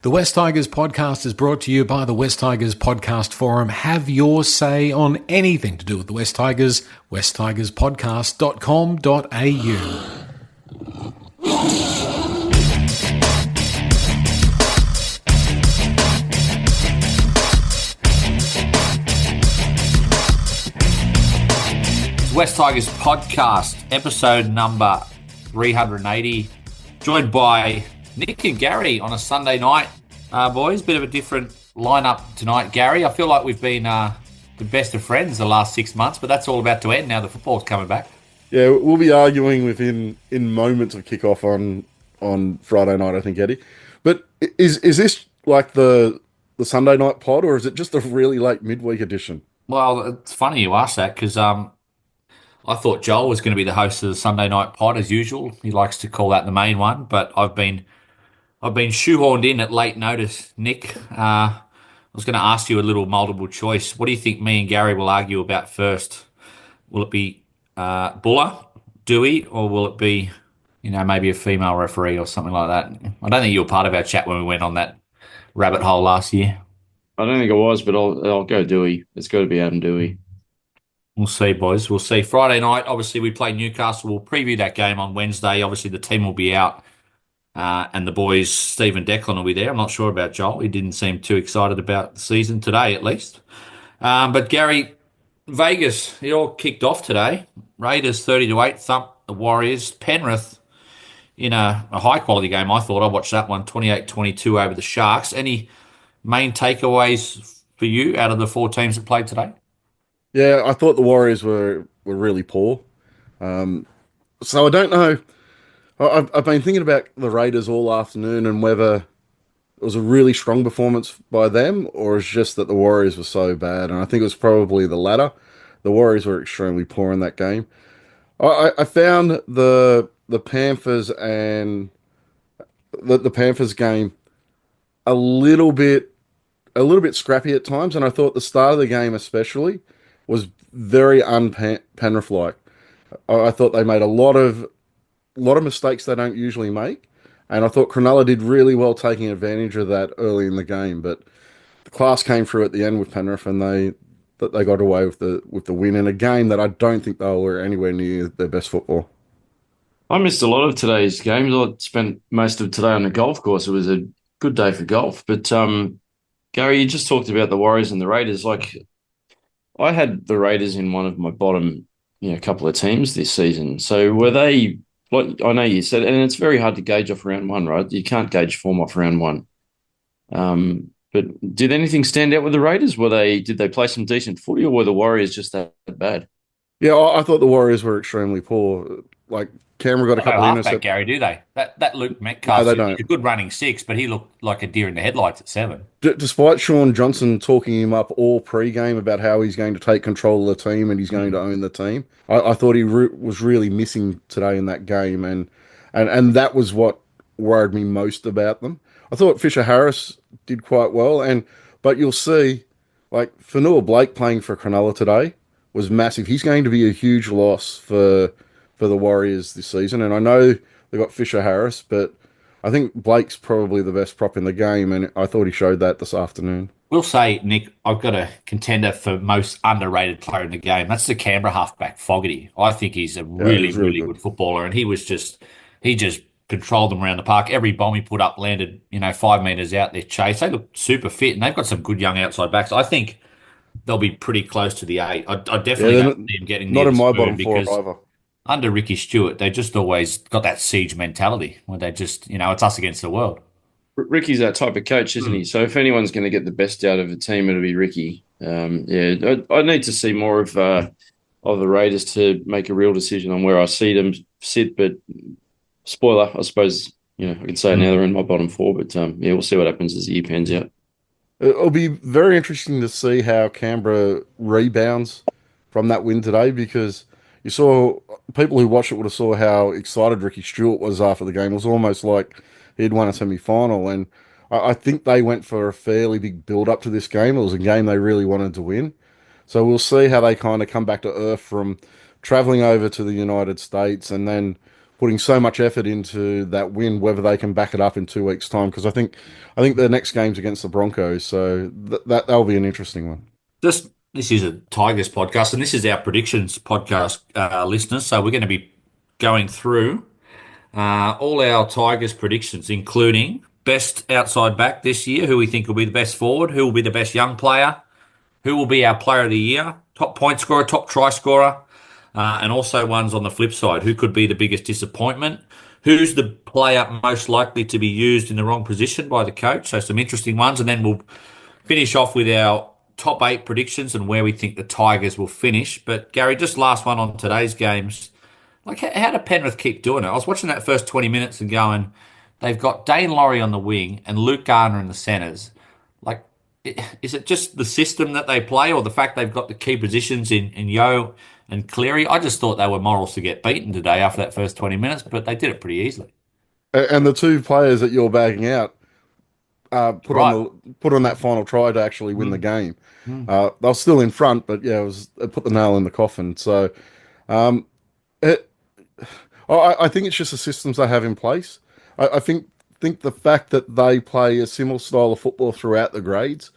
The West Tigers podcast is brought to you by the West Tigers Podcast Forum. Have your say on anything to do with the West Tigers, westtigers.com.au. West Tigers podcast, episode number 380, joined by Nick and Gary on a Sunday night. Boys, bit of a different lineup tonight, Gary. I feel like we've been the best of friends the last 6 months, but that's all about to end now the football's coming back. Yeah, we'll be arguing within moments of kickoff on Friday night, I think, Eddie. But is this like the Sunday night pod, or is it just a really late midweek edition? Well, it's funny you ask that because I thought Joel was going to be the host of the Sunday night pod as usual. He likes to call that the main one, but I've been shoehorned in at late notice, Nick. I was going to ask you a little multiple choice. What do you think me and Gary will argue about first? Will it be Buller, Dewey, or will it be, maybe a female referee or something like that? I don't think you were part of our chat when we went on that rabbit hole last year. I don't think I was, but I'll go Dewey. It's got to be Adam Dewey. We'll see, boys. We'll see. Friday night, obviously, we play Newcastle. We'll preview that game on Wednesday. Obviously, the team will be out, and the boys, Steve and Declan, will be there. I'm not sure about Joel. He didn't seem too excited about the season today, at least. But, Gary, Vegas, it all kicked off today. Raiders 30-8 thumped the Warriors. Penrith in a high-quality game, I thought. I watched that one, 28-22 over the Sharks. Any main takeaways for you out of the four teams that played today? Yeah, I thought the Warriors were really poor. So I don't know. I've been thinking about the Raiders all afternoon and whether it was a really strong performance by them or it's just that the Warriors were so bad. And I think it was probably the latter. The Warriors were extremely poor in that game. I found the Panthers and the Panthers game a little bit scrappy at times, and I thought the start of the game especially was very un-Penrith-like. I thought they made a lot of mistakes they don't usually make, and I thought Cronulla did really well taking advantage of that early in the game. But the class came through at the end with Penrith, and they got away with the win in a game that I don't think they were anywhere near their best football. I missed a lot of today's games. I spent most of today on the golf course. It was a good day for golf. But Gary, you just talked about the Warriors and the Raiders. Like, I had the Raiders in one of my bottom, couple of teams this season. So were they, like I know you said, and it's very hard to gauge off round one, right? You can't gauge form off round one. But did anything stand out with the Raiders? Did they play some decent footy, or were the Warriors just that bad? Yeah, I thought the Warriors were extremely poor. Like, Canberra got a couple of interceptions. Gary, do they? That Luke Metcalf is a good running six, but he looked like a deer in the headlights at 7. Despite Sean Johnson talking him up all pre-game about how he's going to take control of the team and he's going to own the team, I thought he was really missing today in that game, and that was what worried me most about them. I thought Fisher Harris did quite well, but you'll see, like, Fanua Blake playing for Cronulla today was massive. He's going to be a huge loss for the Warriors this season. And I know they got Fisher Harris, but I think Blake's probably the best prop in the game, and I thought he showed that this afternoon. We'll say, Nick, I've got a contender for most underrated player in the game. That's the Canberra halfback, Fogarty. I think he's a really good footballer, and he just controlled them around the park. Every bomb he put up landed, 5 metres out their chase. They look super fit, and they've got some good young outside backs. I think they'll be pretty close to the 8. I definitely don't see them getting not near in the my spoon bottom 4 either. Under Ricky Stewart, they just always got that siege mentality where they just, it's us against the world. Ricky's that type of coach, isn't he? So if anyone's going to get the best out of a team, it'll be Ricky. I need to see more of the Raiders to make a real decision on where I see them sit. But spoiler, I suppose, I can say now they're in my bottom 4. But we'll see what happens as the year pans out. It'll be very interesting to see how Canberra rebounds from that win today, because you saw people who watched it would have saw how excited Ricky Stewart was after the game. It was almost like he'd won a semi-final, and I think they went for a fairly big build-up to this game. It was a game they really wanted to win. So we'll see how they kind of come back to earth from travelling over to the United States and then putting so much effort into that win, whether they can back it up in 2 weeks' time. Because I think the next game's against the Broncos, so that'll be an interesting one. This is a Tigers podcast, and this is our predictions podcast, listeners. So we're going to be going through all our Tigers predictions, including best outside back this year, who we think will be the best forward, who will be the best young player, who will be our player of the year, top point scorer, top try scorer, and also ones on the flip side, who could be the biggest disappointment, who's the player most likely to be used in the wrong position by the coach. So some interesting ones, and then we'll finish off with our top 8 predictions and where we think the Tigers will finish. But Gary, just last one on today's games. Like, how did Penrith keep doing it? I was watching that first 20 minutes and going, they've got Dane Laurie on the wing and Luke Garner in the centres. Like, is it just the system that they play, or the fact they've got the key positions in Yeo and Cleary? I just thought they were morals to get beaten today after that first 20 minutes, but they did it pretty easily. And the two players that you're bagging out put Right. on that final try to actually win the game. They were still in front, but yeah, it put the nail in the coffin. So, it, I think it's just the systems they have in place. I think the fact that they play a similar style of football throughout the grades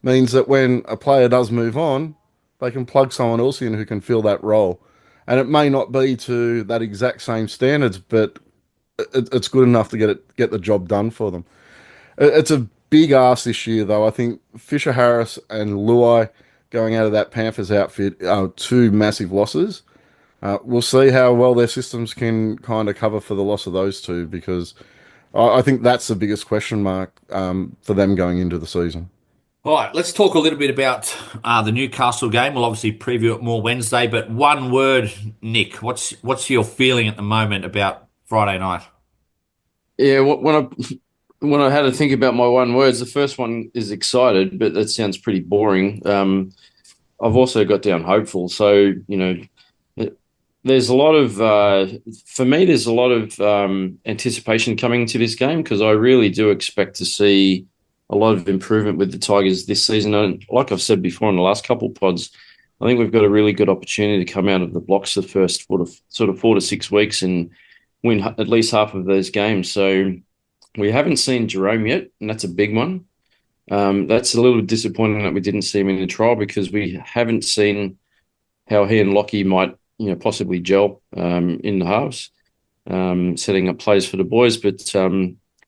means that when a player does move on, they can plug someone else in who can fill that role. And it may not be to that exact same standards, but it's good enough to get the job done for them. It's a big ask this year, though. I think Fisher Harris and Luai going out of that Panthers outfit are two massive losses. We'll see how well their systems can kind of cover for the loss of those two, because I think that's the biggest question mark for them going into the season. All right, let's talk a little bit about the Newcastle game. We'll obviously preview it more Wednesday, but one word, Nick, what's your feeling at the moment about Friday night? Yeah, when I had to think about my one words, the first one is excited, but that sounds pretty boring. I've also got down hopeful. So, there's a lot of, for me, there's a lot of anticipation coming to this game, because I really do expect to see a lot of improvement with the Tigers this season. And like I've said before in the last couple of pods, I think we've got a really good opportunity to come out of the blocks the first sort of 4 to 6 weeks and win at least half of those games. So we haven't seen Jerome yet, and that's a big one. That's a little disappointing that we didn't see him in the trial, because we haven't seen how he and Lockie might, possibly gel in the halves, setting up plays for the boys. But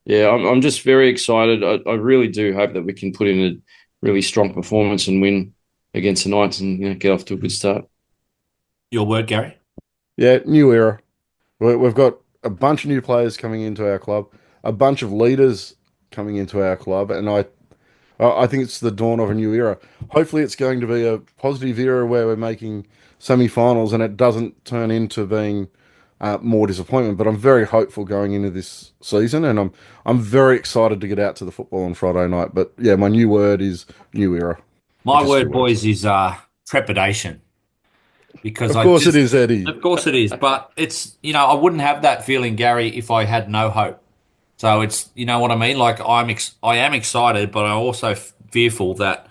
yeah, I'm just very excited. I really do hope that we can put in a really strong performance and win against the Knights and get off to a good start. Your word, Gary? Yeah, new era. We've got a bunch of new players coming into our club, a bunch of leaders coming into our club, and I think it's the dawn of a new era. Hopefully, it's going to be a positive era where we're making semi-finals and it doesn't turn into being more disappointment. But I'm very hopeful going into this season, and I'm very excited to get out to the football on Friday night. But yeah, my new word is new era. My word, boys, is trepidation. Because Of course it is, Eddie. Of course it is, but it's, I wouldn't have that feeling, Gary, if I had no hope. So it's, you know what I mean? Like, I am excited, but I'm also fearful that,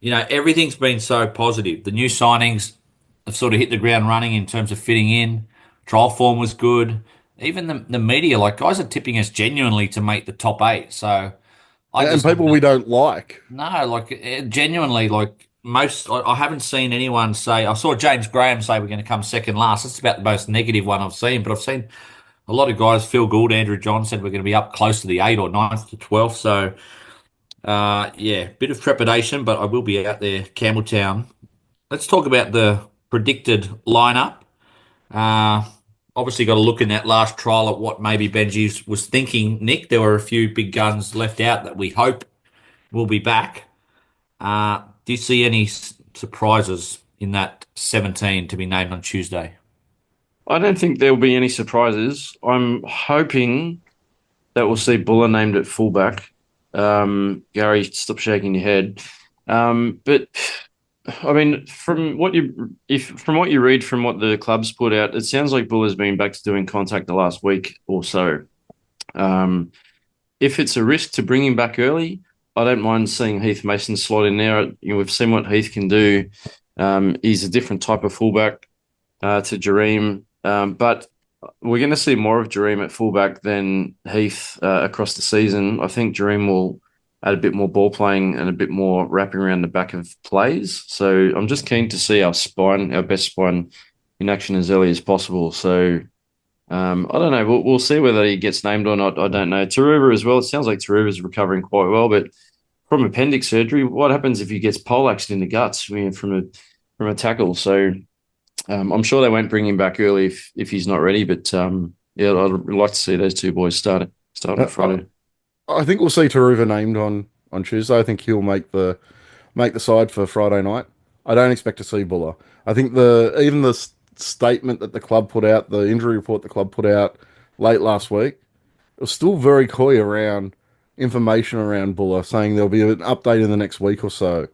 everything's been so positive. The new signings have sort of hit the ground running in terms of fitting in. Trial form was good. Even the media, like, guys are tipping us genuinely to make the top 8. So And people we don't like. no, like, genuinely, like, I haven't seen anyone say. I saw James Graham say we're going to come second last. That's about the most negative one I've seen. But I've seen a lot of guys. Phil Gould, Andrew John said we're going to be up close to the 8 or 9th to 12th. So, yeah, bit of trepidation, but I will be out there, Campbelltown. Let's talk about the predicted lineup. Obviously, got to look in that last trial at what maybe Benji was thinking. Nick, there were a few big guns left out that we hope will be back. Do you see any surprises in that 17 to be named on Tuesday? I don't think there will be any surprises. I'm hoping that we'll see Buller named at fullback. Gary, stop shaking your head. But I mean, from what you read from what the club's put out, it sounds like Buller's been back to doing contact the last week or so. If it's a risk to bring him back early, I don't mind seeing Heath Mason slot in there. We've seen what Heath can do. He's a different type of fullback to Jareem. But we're going to see more of Jareem at fullback than Heath across the season. I think Jareem will add a bit more ball playing and a bit more wrapping around the back of plays. So I'm just keen to see our best spine, in action as early as possible. So I don't know. We'll see whether he gets named or not. I don't know. Taruva as well. It sounds like Taruva's recovering quite well, but from appendix surgery, what happens if he gets poleaxed in the guts, from a tackle? So I'm sure they won't bring him back early if he's not ready. But yeah, I'd like to see those two boys start on Friday. I think we'll see Taruva named on Tuesday. I think he'll make the side for Friday night. I don't expect to see Buller. I think even the statement that the club put out, the injury report the club put out late last week, it was still very coy around information around Buller, saying there'll be an update in the next week or so.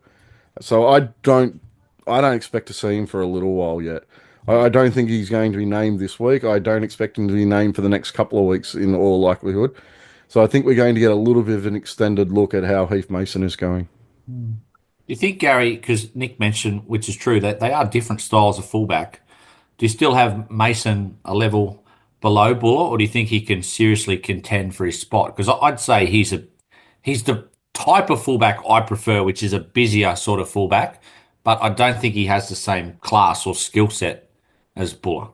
So I don't expect to see him for a little while yet. I don't think he's going to be named this week. I don't expect him to be named for the next couple of weeks in all likelihood. So I think we're going to get a little bit of an extended look at how Heath Mason is going. Do you think, Gary, because Nick mentioned, which is true, that they are different styles of fullback, do you still have Mason a level below Buller, or do you think he can seriously contend for his spot? Because I'd say he's the type of fullback I prefer, which is a busier sort of fullback, but I don't think he has the same class or skill set as Buller.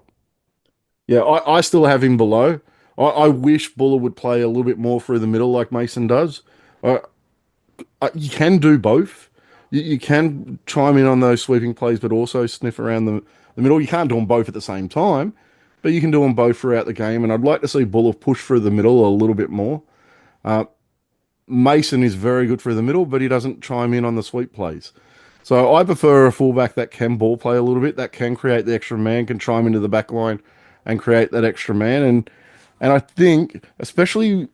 Yeah, I still have him below. I wish Buller would play a little bit more through the middle like Mason does. You can do both. You can chime in on those sweeping plays, but also sniff around the middle. You can't do them both at the same time, but you can do them both throughout the game. And I'd like to see Buller push through the middle a little bit more. Mason is very good through the middle, but he doesn't chime in on the sweep plays. So I prefer a fullback that can ball play a little bit, that can create the extra man, can chime into the back line and create that extra man. And I think, especially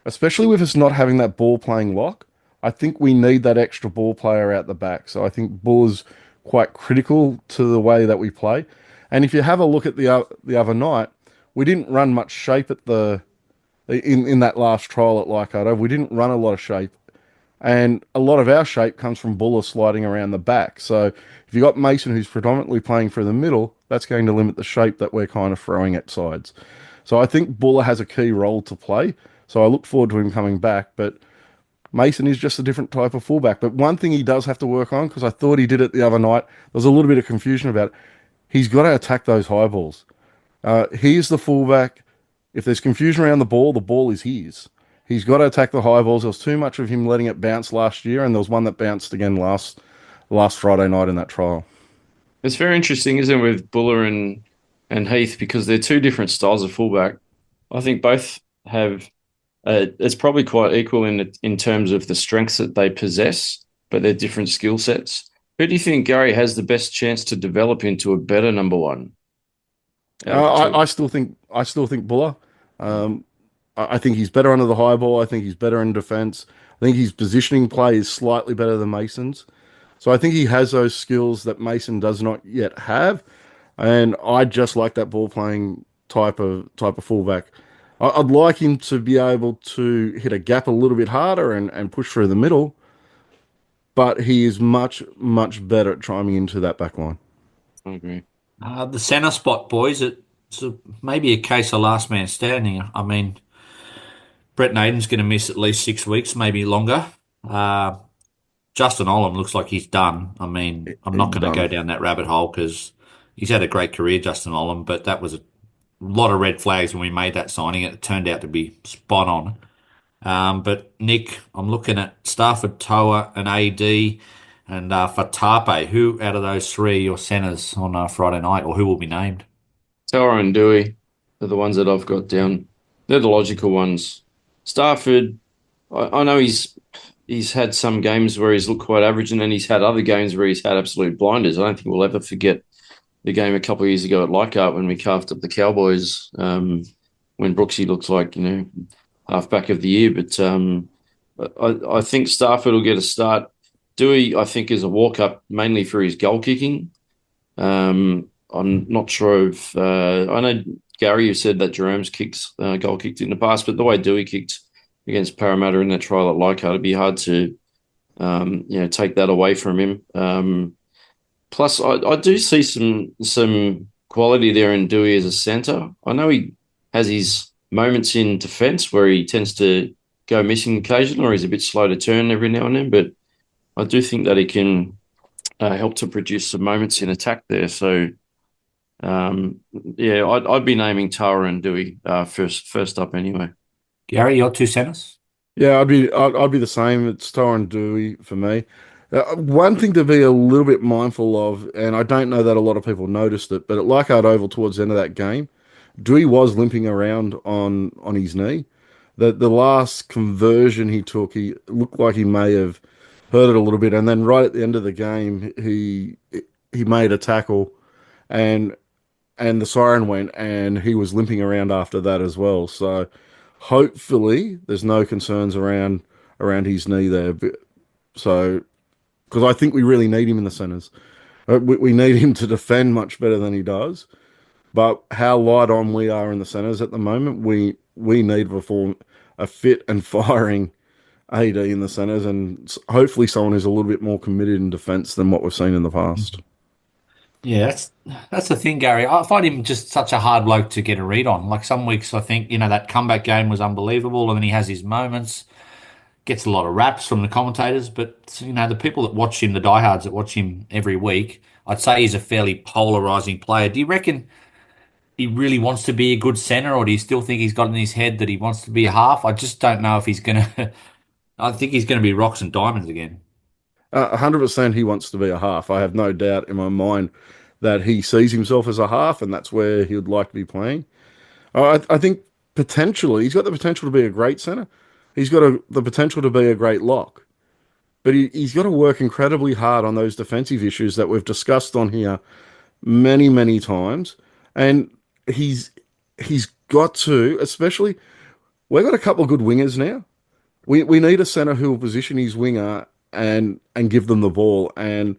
with us not having that ball playing lock, I think we need that extra ball player out the back. So I think Buller's quite critical to the way that we play. And if you have a look at the other night, we didn't run much shape at in that last trial at Leichhardt. We didn't run a lot of shape. And a lot of our shape comes from Buller sliding around the back. So if you got Mason, who's predominantly playing through the middle, that's going to limit the shape that we're kind of throwing at sides. So I think Buller has a key role to play. So I look forward to him coming back. But Mason is just a different type of fullback. But one thing he does have to work on, because I thought he did it the other night, there was a little bit of confusion about it. He's got to attack those high balls. He is the fullback. If there's confusion around the ball is his. He's got to attack the high balls. There was too much of him letting it bounce last year, and there was one that bounced again last Friday night in that trial. It's very interesting, isn't it, with Buller and Heath, because they're two different styles of fullback. I think both have it's probably quite equal in terms of the strengths that they possess, but they're different skill sets. Who do you think, Gary, has the best chance to develop into a better number one? I still think Buller. I think he's better under the high ball. I think he's better in defence. I think his positioning play is slightly better than Mason's. So I think he has those skills that Mason does not yet have. And I just like that ball playing type of fullback. I'd like him to be able to hit a gap a little bit harder and push through the middle. But he is much, much better at chiming into that back line. I agree. The centre spot, boys, it's maybe a case of last man standing. I mean, Brett Naden's going to miss at least 6 weeks, maybe longer. Justin Olam looks like he's done. I mean, I'm not going to go down that rabbit hole because he's had a great career, Justin Olam, but that was a lot of red flags when we made that signing. It turned out to be spot on. But Nick, I'm looking at Stafford, Toa, and AD, and Fatape. Who out of those three are your centres on Friday night, or who will be named? Toa and Dewey are the ones that I've got down. They're the logical ones. Stafford, I know he's had some games where he's looked quite average, and then he's had other games where he's had absolute blinders. I don't think we'll ever forget the game a couple of years ago at Leichhardt when we carved up the Cowboys, when Brooksy looks like, halfback of the year. But I think Stafford will get a start. Dewey, I think, is a walk-up mainly for his goal kicking. I'm not sure if I know Gary, you said that Jerome's goal kicked in the past, but the way Dewey kicked against Parramatta in that trial at Leichhardt, it'd be hard to take that away from him. Plus, I do see some quality there in Dewey as a centre. I know he has his moments in defence where he tends to go missing occasionally, or he's a bit slow to turn every now and then, but I do think that he can help to produce some moments in attack there. So, yeah, I'd be naming Tara and Dewey first up anyway. Gary, your two centres? Yeah, I'd be the same. It's Tyron Dewey for me. One thing to be a little bit mindful of, and I don't know that a lot of people noticed it, but at Leichhardt Oval towards the end of that game, Dewey was limping around on his knee. The last conversion he took, he looked like he may have hurt it a little bit, and then right at the end of the game, he made a tackle, and the siren went, and he was limping around after that as well. So hopefully, there's no concerns around his knee there. So because I think we really need him in the centres, we need him to defend much better than he does. But how light on we are in the centres at the moment, we need to perform a fit and firing AD in the centres, and hopefully someone who's a little bit more committed in defence than what we've seen in the past. Yeah, that's the thing, Gary. I find him just such a hard bloke to get a read on. Like some weeks, I think, that comeback game was unbelievable, and then he has his moments, gets a lot of raps from the commentators. But, the people that watch him, the diehards that watch him every week, I'd say he's a fairly polarizing player. Do you reckon he really wants to be a good centre, or do you still think he's got in his head that he wants to be a half? I just don't know if he's going to. I think he's going to be rocks and diamonds again. 100% he wants to be a half. I have no doubt in my mind that he sees himself as a half, and that's where he would like to be playing. I think potentially he's got the potential to be a great centre. He's got the potential to be a great lock, but he's got to work incredibly hard on those defensive issues that we've discussed on here many, many times. And he's got to, especially, we've got a couple of good wingers now. We need a centre who will position his winger and give them the ball. And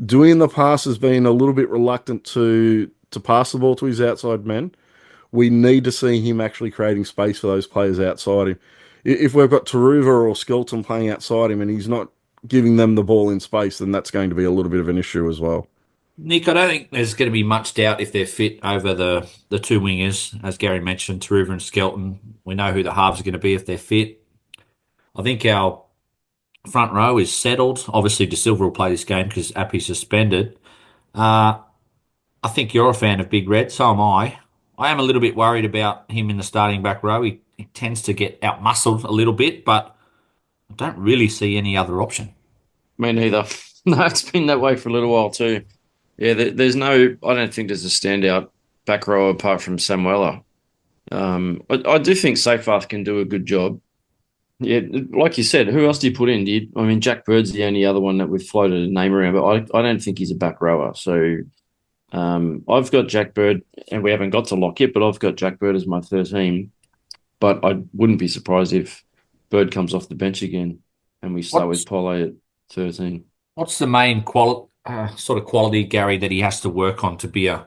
Dewey in the past has been a little bit reluctant to pass the ball to his outside men. We need to see him actually creating space for those players outside him. If we've got Taruva or Skelton playing outside him and he's not giving them the ball in space, then that's going to be a little bit of an issue as well. Nick, I don't think there's going to be much doubt if they're fit over the two wingers, as Gary mentioned, Taruva and Skelton. We know who the halves are going to be if they're fit. I think our front row is settled. Obviously, De Silva will play this game because Appy's suspended. I think you're a fan of Big Red, so am I. I am a little bit worried about him in the starting back row. He tends to get out-muscled a little bit, but I don't really see any other option. Me neither. No, it's been that way for a little while too. Yeah, there's no. I don't think there's a standout back row apart from Samuela. I do think Seyfarth can do a good job. Yeah, like you said, who else do you put in? Jack Bird's the only other one that we've floated a name around, but I don't think he's a back rower. So I've got Jack Bird, and we haven't got to lock yet, but I've got Jack Bird as my 13. But I wouldn't be surprised if Bird comes off the bench again and we start with Pole at 13. What's the main sort of quality, Gary, that he has to work on to be a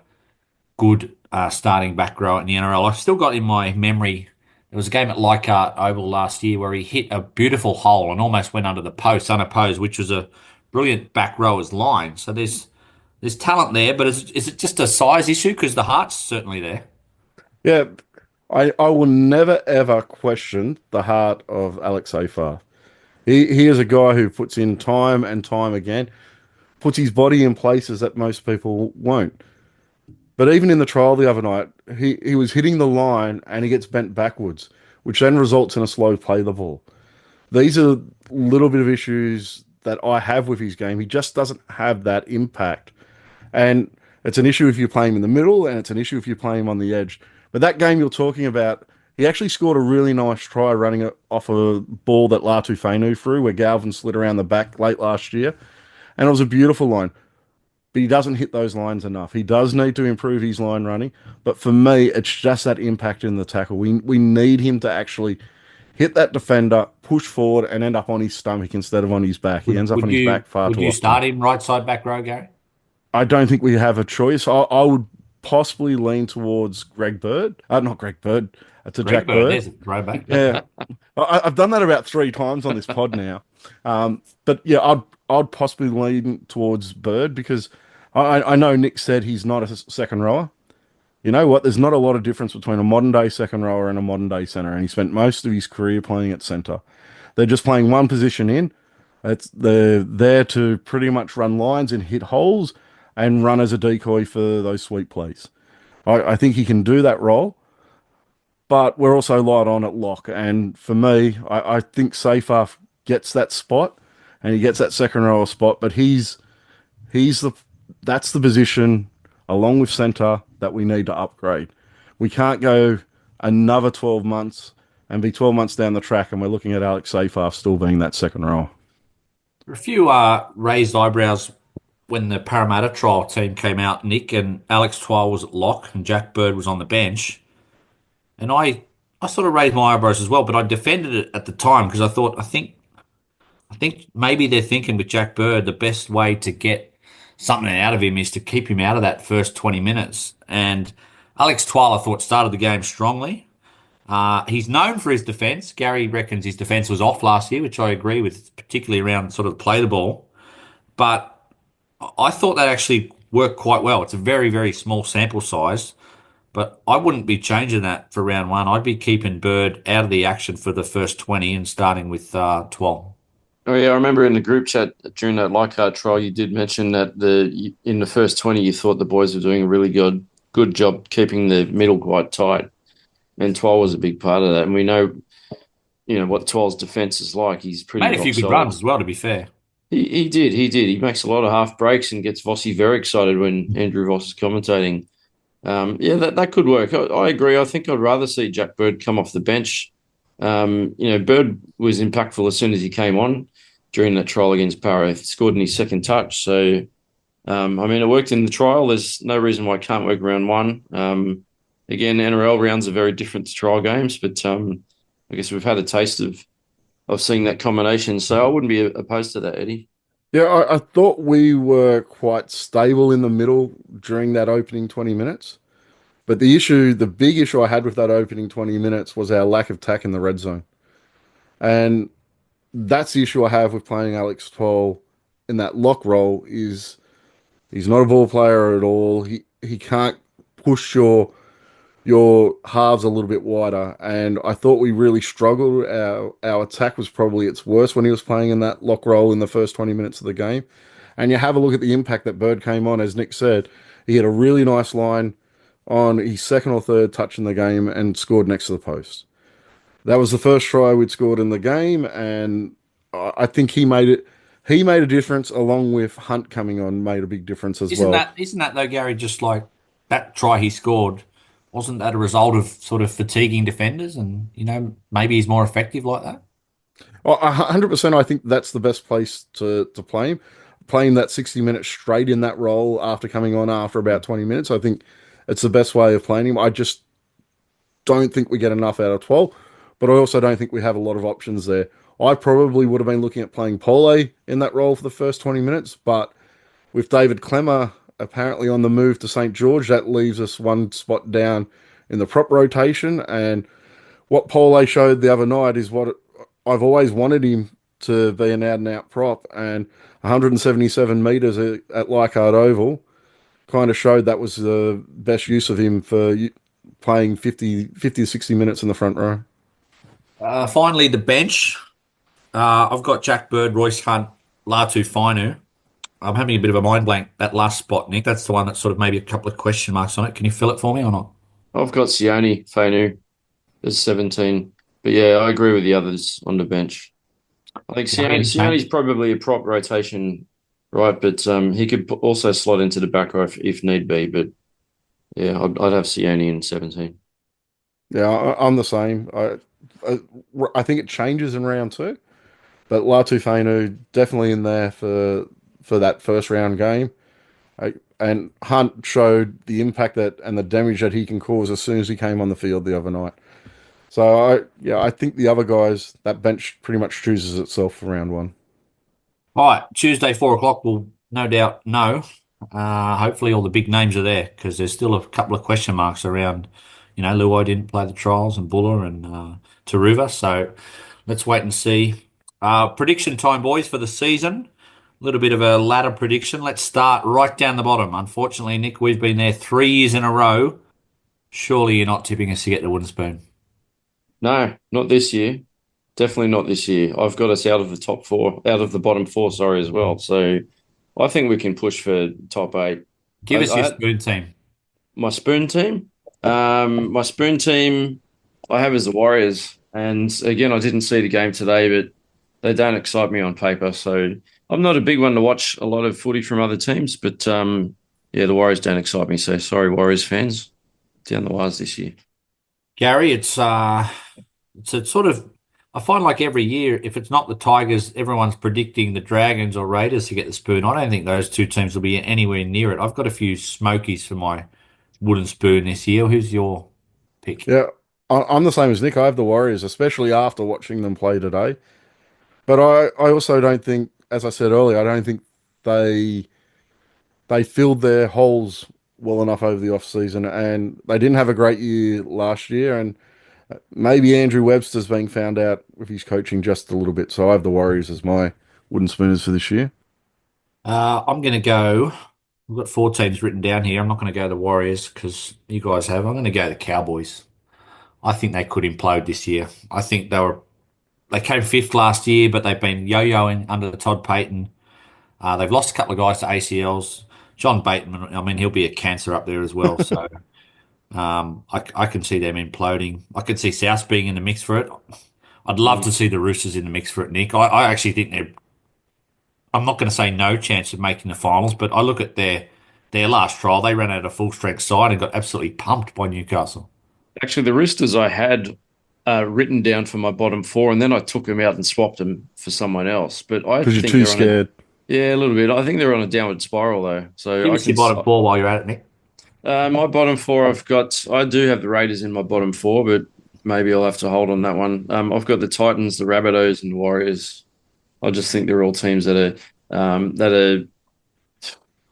good starting back row in the NRL? I've still got in my memory, there was a game at Leichhardt Oval last year where he hit a beautiful hole and almost went under the post unopposed, which was a brilliant back rower's line. So there's talent there, but is it just a size issue? Because the heart's certainly there. Yeah, I will never ever question the heart of Alex Seyfarth. He is a guy who puts in time and time again, puts his body in places that most people won't. But even in the trial the other night, he was hitting the line and he gets bent backwards, which then results in a slow play the ball. These are little bit of issues that I have with his game. He just doesn't have that impact. And it's an issue if you play him in the middle, and it's an issue if you play him on the edge. But that game you're talking about, he actually scored a really nice try running it off a ball that Latu Fainu threw, where Galvin slid around the back late last year. And it was a beautiful line. But he doesn't hit those lines enough. He does need to improve his line running. But for me, it's just that impact in the tackle. We need him to actually hit that defender, push forward, and end up on his stomach instead of on his back. He ends up on his back far too often. Would you start him right side back row, Gary? I don't think we have a choice. I would possibly lean towards Greg Bird. Not Greg Bird. It's a Jack Bird. There's a throwback. Yeah. I've done that about 3 times on this pod now. But yeah, I'd possibly lean towards Bird because I know Nick said he's not a second rower. you know what? There's not a lot of difference between a modern day second rower and a modern day center, and he spent most of his career playing at center. They're just playing one position in. They're there to pretty much run lines and hit holes and run as a decoy for those sweep plays. I think he can do that role, but we're also light on at lock. And for me, I think Seyfarth gets that spot and he gets that second rower spot, but he's the that's the position along with centre that we need to upgrade. We can't go another 12 months and be 12 months down the track and we're looking at Alex Seyfarth still being that second rower. A few raised eyebrows when the Parramatta trial team came out, Nick, and Alex Twal was at lock and Jack Bird was on the bench. And I sort of raised my eyebrows as well, but I defended it at the time because I think maybe they're thinking with Jack Bird, the best way to get something out of him is to keep him out of that first 20 minutes. And Alex Twal, I thought, started the game strongly. He's known for his defence. Gary reckons his defence was off last year, which I agree with, particularly around sort of play the ball. But I thought that actually worked quite well. It's a very, very small sample size, but I wouldn't be changing that for round one. I'd be keeping Bird out of the action for the first 20 and starting with Twal. Oh yeah, I remember in the group chat during that Leichhardt trial, you did mention that in the first 20, you thought the boys were doing a really good job keeping the middle quite tight, and Twal was a big part of that. And we know, what Twal's defence is like. He's pretty Made a few good runs as well, to be fair. He did. He makes a lot of half breaks and gets Vossi very excited when Andrew Voss is commentating. That could work. I agree. I think I'd rather see Jack Bird come off the bench. Bird was impactful as soon as he came on during that trial against Parra. He scored in his second touch. So, it worked in the trial. There's no reason why it can't work round one. Again, NRL rounds are very different to trial games, but I guess we've had a taste of seeing that combination. So I wouldn't be opposed to that, Eddie. Yeah, I thought we were quite stable in the middle during that opening 20 minutes. But the big issue I had with that opening 20 minutes was our lack of tack in the red zone. And that's the issue I have with playing Alex Twal in that lock role is he's not a ball player at all. He can't push your halves a little bit wider. And I thought we really struggled. Our attack was probably its worst when he was playing in that lock role in the first 20 minutes of the game. And you have a look at the impact that Bird came on, as Nick said. He had a really nice line on his second or third touch in the game and scored next to the post. That was the first try we'd scored in the game, and I think he made it. He made a difference, along with Hunt coming on, made a big difference as well. Isn't that though, Gary? Just like that try he scored, wasn't that a result of sort of fatiguing defenders, and maybe he's more effective like that? 100%. I think that's the best place to play him. Playing that 60 minutes straight in that role after coming on after about 20 minutes, I think it's the best way of playing him. I just don't think we get enough out of 12, but I also don't think we have a lot of options there. I probably would have been looking at playing Pole in that role for the first 20 minutes, but with David Klemmer apparently on the move to St. George, that leaves us one spot down in the prop rotation. And what Pole showed the other night is what I've always wanted him to be, an out-and-out prop. And 177 metres at Leichhardt Oval kind of showed that was the best use of him for playing 50 to 60 minutes in the front row. Finally, the bench. I've got Jack Bird, Royce Hunt, Latu Fainu. I'm having a bit of a mind blank, that last spot, Nick. That's the one that's sort of maybe a couple of question marks on it. Can you fill it for me or not? I've got Sione Fainu as 17. But yeah, I agree with the others on the bench. I think Sione's probably a prop rotation, right? But he could also slot into the back row if need be. But yeah, I'd have Sione in 17. Yeah, I'm the same. I think it changes in round two, but Latu Fainu definitely in there for that first round game. And Hunt showed the impact and the damage that he can cause as soon as he came on the field the other night. So I think the other guys, that bench pretty much chooses itself for round one. All right, Tuesday, 4:00, we'll no doubt know. Hopefully all the big names are there because there's still a couple of question marks around. Luai didn't play the trials and Buller and Taruva. So let's wait and see. Prediction time, boys, for the season. A little bit of a ladder prediction. Let's start right down the bottom. Unfortunately, Nick, we've been there 3 years in a row Surely you're not tipping us to get the wooden spoon. No, not this year. Definitely not this year. I've got us out of the top four, out of the bottom four, sorry, as well. So I think we can push for top eight. Give us I your had spoon team. my spoon team. My spoon team I have as the Warriors. And again, I didn't see the game today, but they don't excite me on paper. So I'm not a big one to watch a lot of footy from other teams, but yeah, the Warriors don't excite me. So sorry, Warriors fans, down the wires this year. Gary, it's a sort of I find like every year, if it's not the Tigers, everyone's predicting the Dragons or Raiders to get the spoon. I don't think those two teams will be anywhere near it. I've got a few Smokies for my wooden spoon this year. Who's your pick? Yeah, I'm the same as Nick. I have the Warriors, especially after watching them play today. But I also don't think, as I said earlier, I don't think they they filled their holes well enough over the off season, and they didn't have a great year last year. And maybe Andrew Webster's being found out with his coaching just a little bit. So I have the Warriors as my wooden spooners for this year. I'm going to go. We've got four teams written down here. I'm not going to go the Warriors because you guys have. I'm going to go the Cowboys. I think they could implode this year. I think they came fifth last year, but they've been yo-yoing under Todd Payton. They've lost a couple of guys to ACLs. John Bateman, I mean, he'll be a cancer up there as well. So I can see them imploding. I can see South being in the mix for it. I'd love to see the Roosters in the mix for it, Nick. I actually think I'm not going to say no chance of making the finals, but I look at their last trial. They ran out a full strength side and got absolutely pumped by Newcastle. Actually, the Roosters I had written down for my bottom four, and then I took them out and swapped them for someone else. But I Because you're think too they're on scared. yeah, a little bit. I think they're on a downward spiral though. So Give I us can your bottom four while you're at it, Nick. my bottom four. I do have the Raiders in my bottom four, but maybe I'll have to hold on that one. I've got the Titans, the Rabbitohs, and the Warriors. I just think they're all teams that are.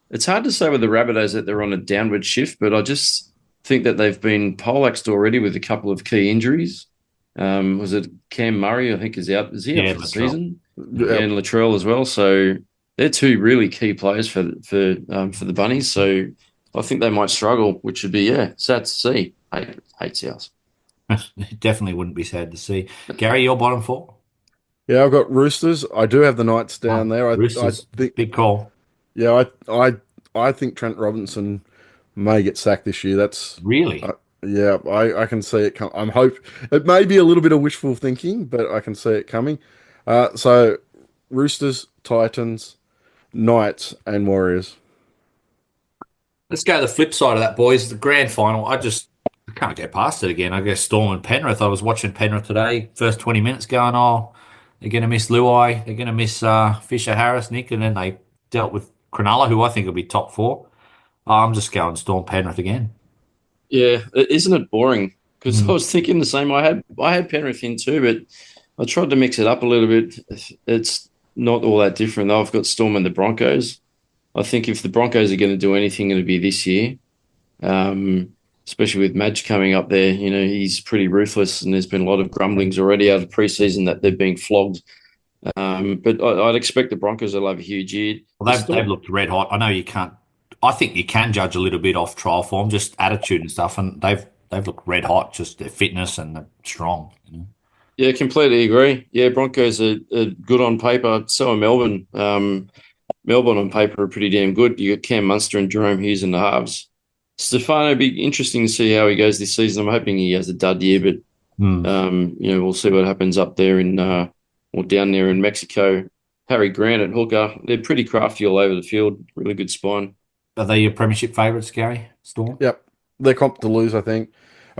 It's hard to say with the Rabbitohs that they're on a downward shift, but I just think that they've been poleaxed already with a couple of key injuries. Was it Cam Murray? I think is out. Is he out Yeah, for the Latrell. season? Yeah. And Latrell as well. So they're two really key players for the Bunnies. So I think they might struggle, which would be sad to see. Hate South. It definitely wouldn't be sad to see. Gary, your bottom four? Yeah, I've got Roosters. I do have the Knights down Wow. there. I Roosters, think, big call. yeah, I think Trent Robinson may get sacked this year. Really? Yeah, I can see it come. It may be a little bit of wishful thinking, but I can see it coming. So Roosters, Titans, Knights, and Warriors. Let's go to the flip side of that, boys. The grand final. I can't get past it again. I guess Storm and Penrith. I was watching Penrith today, first 20 minutes going, oh, they're going to miss Luai. They're going to miss Fisher Harris, Nick. And then they dealt with Cronulla, who I think will be top four. I'm just going Storm Penrith again. Yeah, isn't it boring? Because I Mm. was thinking the same. I had Penrith in too, but I tried to mix it up a little bit. It's not all that different though. I've got Storm and the Broncos. I think if the Broncos are going to do anything, it'll be this year. Um, Especially with Madge coming up there, he's pretty ruthless, and there's been a lot of grumblings already out of preseason that they're being flogged. But I'd expect the Broncos will have a huge year. Well, they've looked red hot. I know you can't. I think you can judge a little bit off trial form, just attitude and stuff, and they've looked red hot. Just their fitness and they're strong. Yeah, completely agree. Yeah, Broncos are good on paper. So are Melbourne. Melbourne on paper are pretty damn good. You got Cam Munster and Jerome Hughes in the halves. Stefano, it'd be interesting to see how he goes this season. I'm hoping he has a dud year, but we'll see what happens up there or down there in Mexico. Harry Grant at hooker. They're pretty crafty all over the field. Really good spine. Are they your premiership favourites, Gary? Storm? Yep, they're comp to lose. I think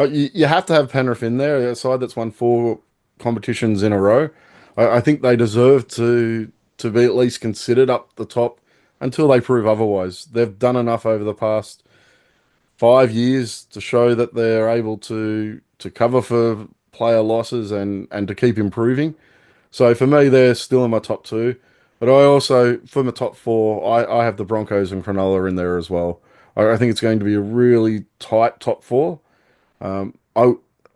you have to have Penrith in there, a side that's won 4 competitions in a row. I think they deserve to be at least considered up the top until they prove otherwise. They've done enough over the past 5 years to show that they're able to cover for player losses and to keep improving. So for me, they're still in my top two. But I also, for my top four, I have the Broncos and Cronulla in there as well. I think it's going to be a really tight top four. I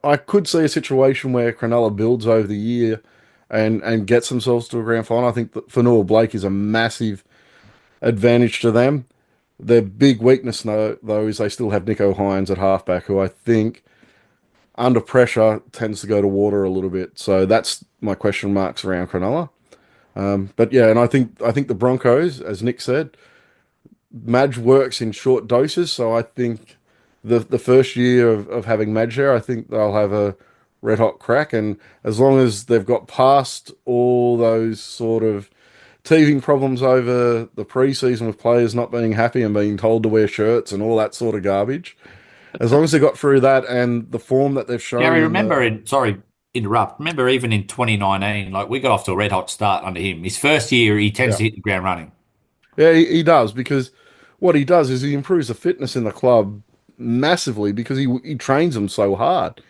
I could see a situation where Cronulla builds over the year and gets themselves to a grand final. I think that Fanua Blake is a massive advantage to them. Their big weakness, though, is they still have Nico Hines at halfback, who I think under pressure tends to go to water a little bit. So that's my question marks around Cronulla. But yeah, and I think the Broncos, as Nick said, Madge works in short doses. So I think the first year of having Madge there, I think they'll have a red hot crack. And as long as they've got past all those sort of teething problems over the preseason with players not being happy and being told to wear shirts and all that sort of garbage, as long as they got through that and the form that they've shown Gary, in the sorry, interrupt. Remember, even in 2019, like we got off to a red hot start under him. His first year, he tends yeah. to hit the ground running. Yeah, he does, because what he does is he improves the fitness in the club massively because he trains them so hard.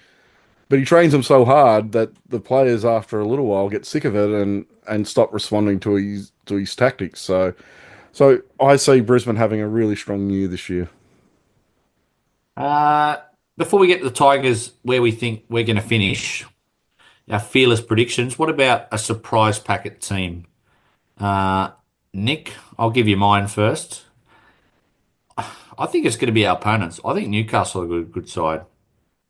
But he trains them so hard that the players, after a little while, get sick of it and stop responding to his tactics. So I see Brisbane having a really strong year this year. Before we get to the Tigers, where we think we're going to finish, our fearless predictions. What about a surprise packet team? Nick, I'll give you mine first. I think it's going to be our opponents. I think Newcastle are a good side.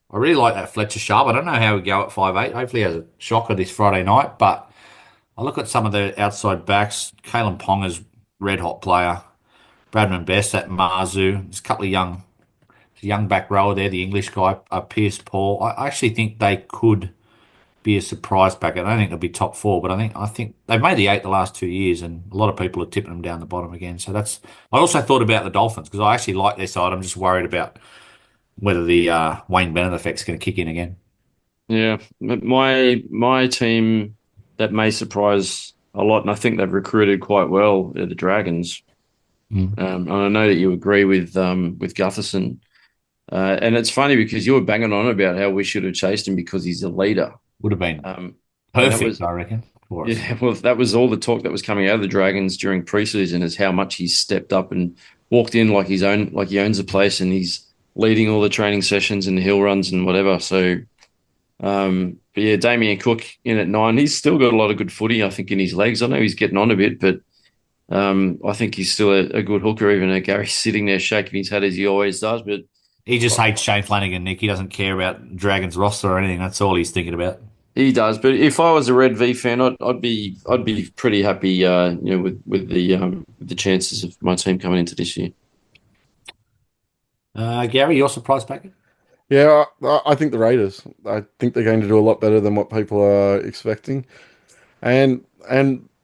I really like that Fletcher Sharp. I don't know how we go at 5'8". Hopefully, he has a shocker this Friday night. But I look at some of the outside backs. Kalen Ponga's red hot player. Bradman Best at Marzu. There's a couple of young back rower there. The English guy, Pierce Paul. I actually think they could be a surprise packet. I don't think they'll be top four, but I think they've made the eight the last 2 years, and a lot of people are tipping them down the bottom again. So that's. I also thought about the Dolphins because I actually like their side. I'm just worried about whether the Wayne Bennett effect's going to kick in again. Yeah, my team that may surprise a lot, and I think they've recruited quite well, are the Dragons. And I know that you agree with Gutherson. And it's funny because you were banging on about how we should have chased him because he's a leader. Would have been And perfect, I reckon. For us. Yeah, well, that was all the talk that was coming out of the Dragons during preseason, is how much he's stepped up and walked in like he owns the place, and he's leading all the training sessions and the hill runs and whatever. So, but yeah, Damien Cook in at 9. He's still got a lot of good footy, I think, in his legs. I know he's getting on a bit, but I think he's still a good hooker, even though Gary's sitting there shaking his head as he always does. But He just hates Shane Flanagan, Nick. He doesn't care about Dragons roster or anything. That's all he's thinking about. he does. But if I was a Red V fan, I'd be pretty happy, with the chances of my team coming into this year. Gary, your surprise packet? Yeah, I think the Raiders. I think they're going to do a lot better than what people are expecting, and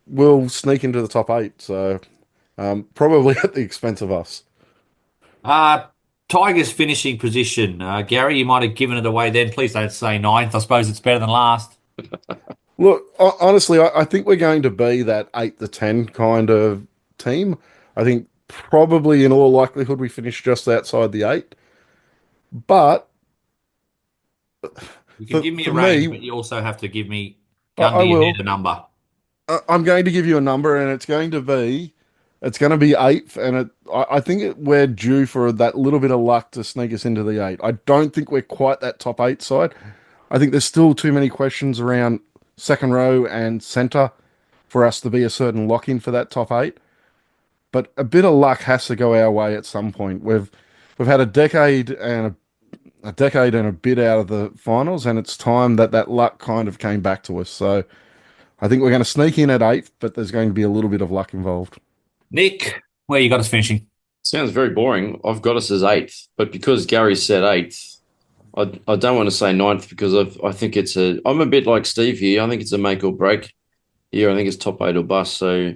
will sneak into the top 8. So probably at the expense of us. Tigers finishing position. Gary, you might have given it away then. Please don't say 9th. I suppose it's better than last. Look, honestly, I think we're going to be that 8 to 10 kind of team. I think probably in all likelihood we finish just outside the 8. But You can give me a for range, me, but you also have to give me I will. a number. I'm going to give you a number, and it's going to be 8th, and I think we're due for that little bit of luck to sneak us into the 8. I don't think we're quite that top 8 side. I think there's still too many questions around second row and centre for us to be a certain lock-in for that top 8. But a bit of luck has to go our way at some point. We've had a decade and a bit out of the finals, and it's time that luck kind of came back to us. So I think we're going to sneak in at 8th, but there's going to be a little bit of luck involved. Nick, where you got us finishing? Sounds very boring. I've got us as 8th, but because Gary said 8th, I don't want to say 9th because I think I'm a bit like Steve here. I think it's a make or break year. I think it's top 8 or bust. So,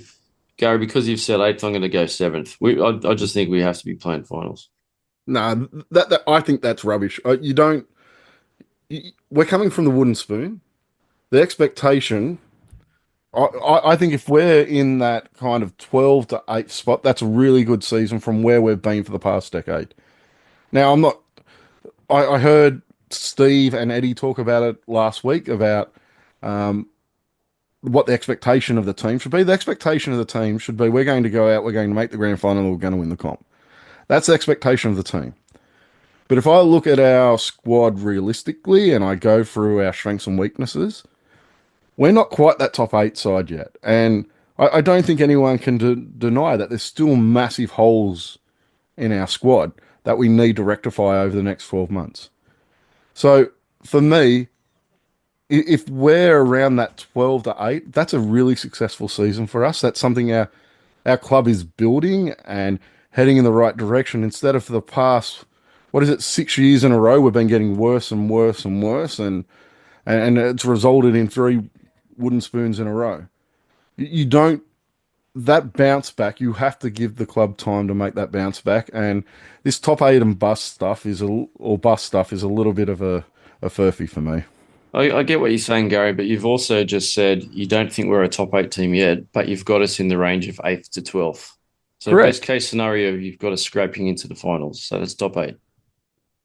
Gary, because you've said 8th, I'm going to go 7th. I just think we have to be playing finals. No, that I think that's rubbish. We're coming from the wooden spoon. The expectation, I think if we're in that kind of 12 to 8 spot, that's a really good season from where we've been for the past decade. Now, I heard Steve and Eddie talk about it last week about what the expectation of the team should be. The expectation of the team should be we're going to go out, we're going to make the grand final, and we're going to win the comp. That's the expectation of the team. But if I look at our squad realistically and I go through our strengths and weaknesses, we're not quite that top 8 side yet. And I don't think anyone can deny that there's still massive holes in our squad that we need to rectify over the next 12 months. So for me, if we're around that 12 to 8, that's a really successful season for us. That's something our club is building and heading in the right direction instead of for the past, what is it, 6 years in a row, we've been getting worse and worse and worse. And it's resulted in 3 wooden spoons in a row. You don't, that bounce back, you have to give the club time to make that bounce back. And this top 8 and bust stuff or bust stuff is a little bit of a furphy for me. I get what you're saying, Gary, but you've also just said you don't think we're a top 8 team yet, but you've got us in the range of 8th to 12th. So Correct. best case scenario, you've got us scraping into the finals. So that's top 8.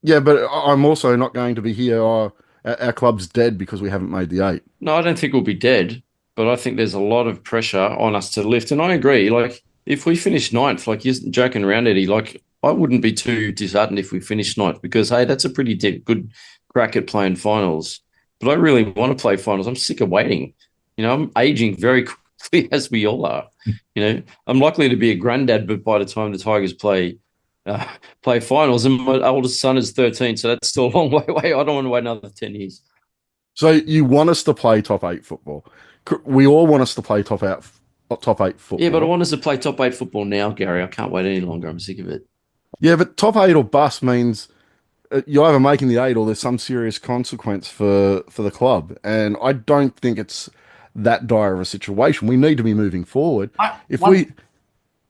Yeah, but I'm also not going to be here. Oh, our club's dead because we haven't made the 8. No, I don't think we'll be dead, but I think there's a lot of pressure on us to lift. And I agree. Like, if we finish 9th, like you're joking around, Eddie, like I wouldn't be too disheartened if we finish 9th because, hey, that's a pretty good crack at playing finals. But I really want to play finals. I'm sick of waiting. I'm aging very quickly, as we all are. I'm likely to be a granddad, but by the time the Tigers play finals, and my oldest son is 13, so that's still a long way away. I don't want to wait another 10 years. So you want us to play top 8 football? We all want us to play top 8 football. Yeah, but I want us to play top 8 football now, Gary. I can't wait any longer. I'm sick of it. Yeah, but top 8 or bust means you're either making the 8 or there's some serious consequence for the club. And I don't think it's that dire of a situation. We need to be moving forward.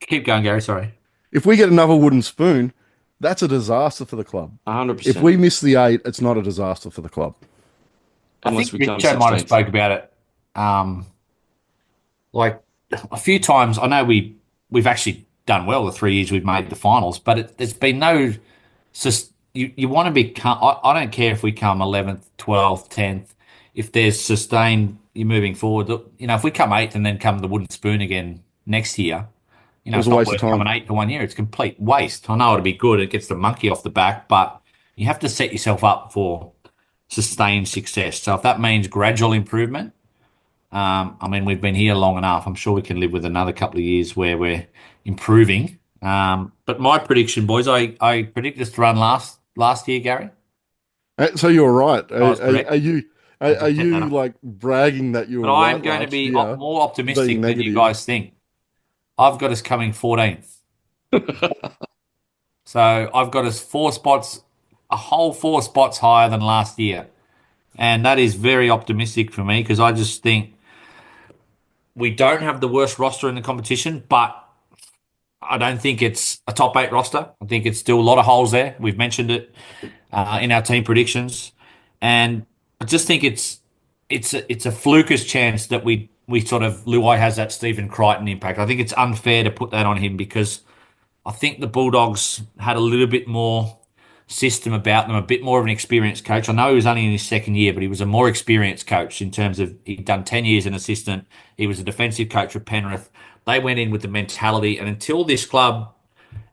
Keep going, Gary. Sorry. If we get another wooden spoon, that's a disaster for the club. 100%. If we miss the 8, it's not a disaster for the club. I think Richo might have spoke about it. Like a few times. I know we've actually done well the 3 years we've made the finals, but there's been no. You want to become. I don't care if we come 11th, 12th, 10th. If there's sustained, you're moving forward. If we come 8th and then come the wooden spoon again next year, it's not worth coming 8th for 1 year. It's complete waste. I know it'll be good. It gets the monkey off the back, but you have to set yourself up for sustained success. So if that means gradual improvement, we've been here long enough. I'm sure we can live with another couple of years where we're improving. But my prediction, boys, I predict us to run last year, Gary. So you're right. Are you like bragging that you were right? I'm going to be more optimistic than you guys think. I've got us coming 14th. So I've got us 4 spots, a whole 4 spots higher than last year. And that is very optimistic for me because I just think we don't have the worst roster in the competition, but I don't think it's a top 8 roster. I think it's still a lot of holes there. We've mentioned it in our team predictions. And I just think it's a flukish chance that we sort of, Luai has that Stephen Crichton impact. I think it's unfair to put that on him because I think the Bulldogs had a little bit more system about them, a bit more of an experienced coach. I know he was only in his 2nd year, but he was a more experienced coach in terms of he'd done 10 years an assistant. He was a defensive coach for Penrith. They went in with the mentality, and until this club,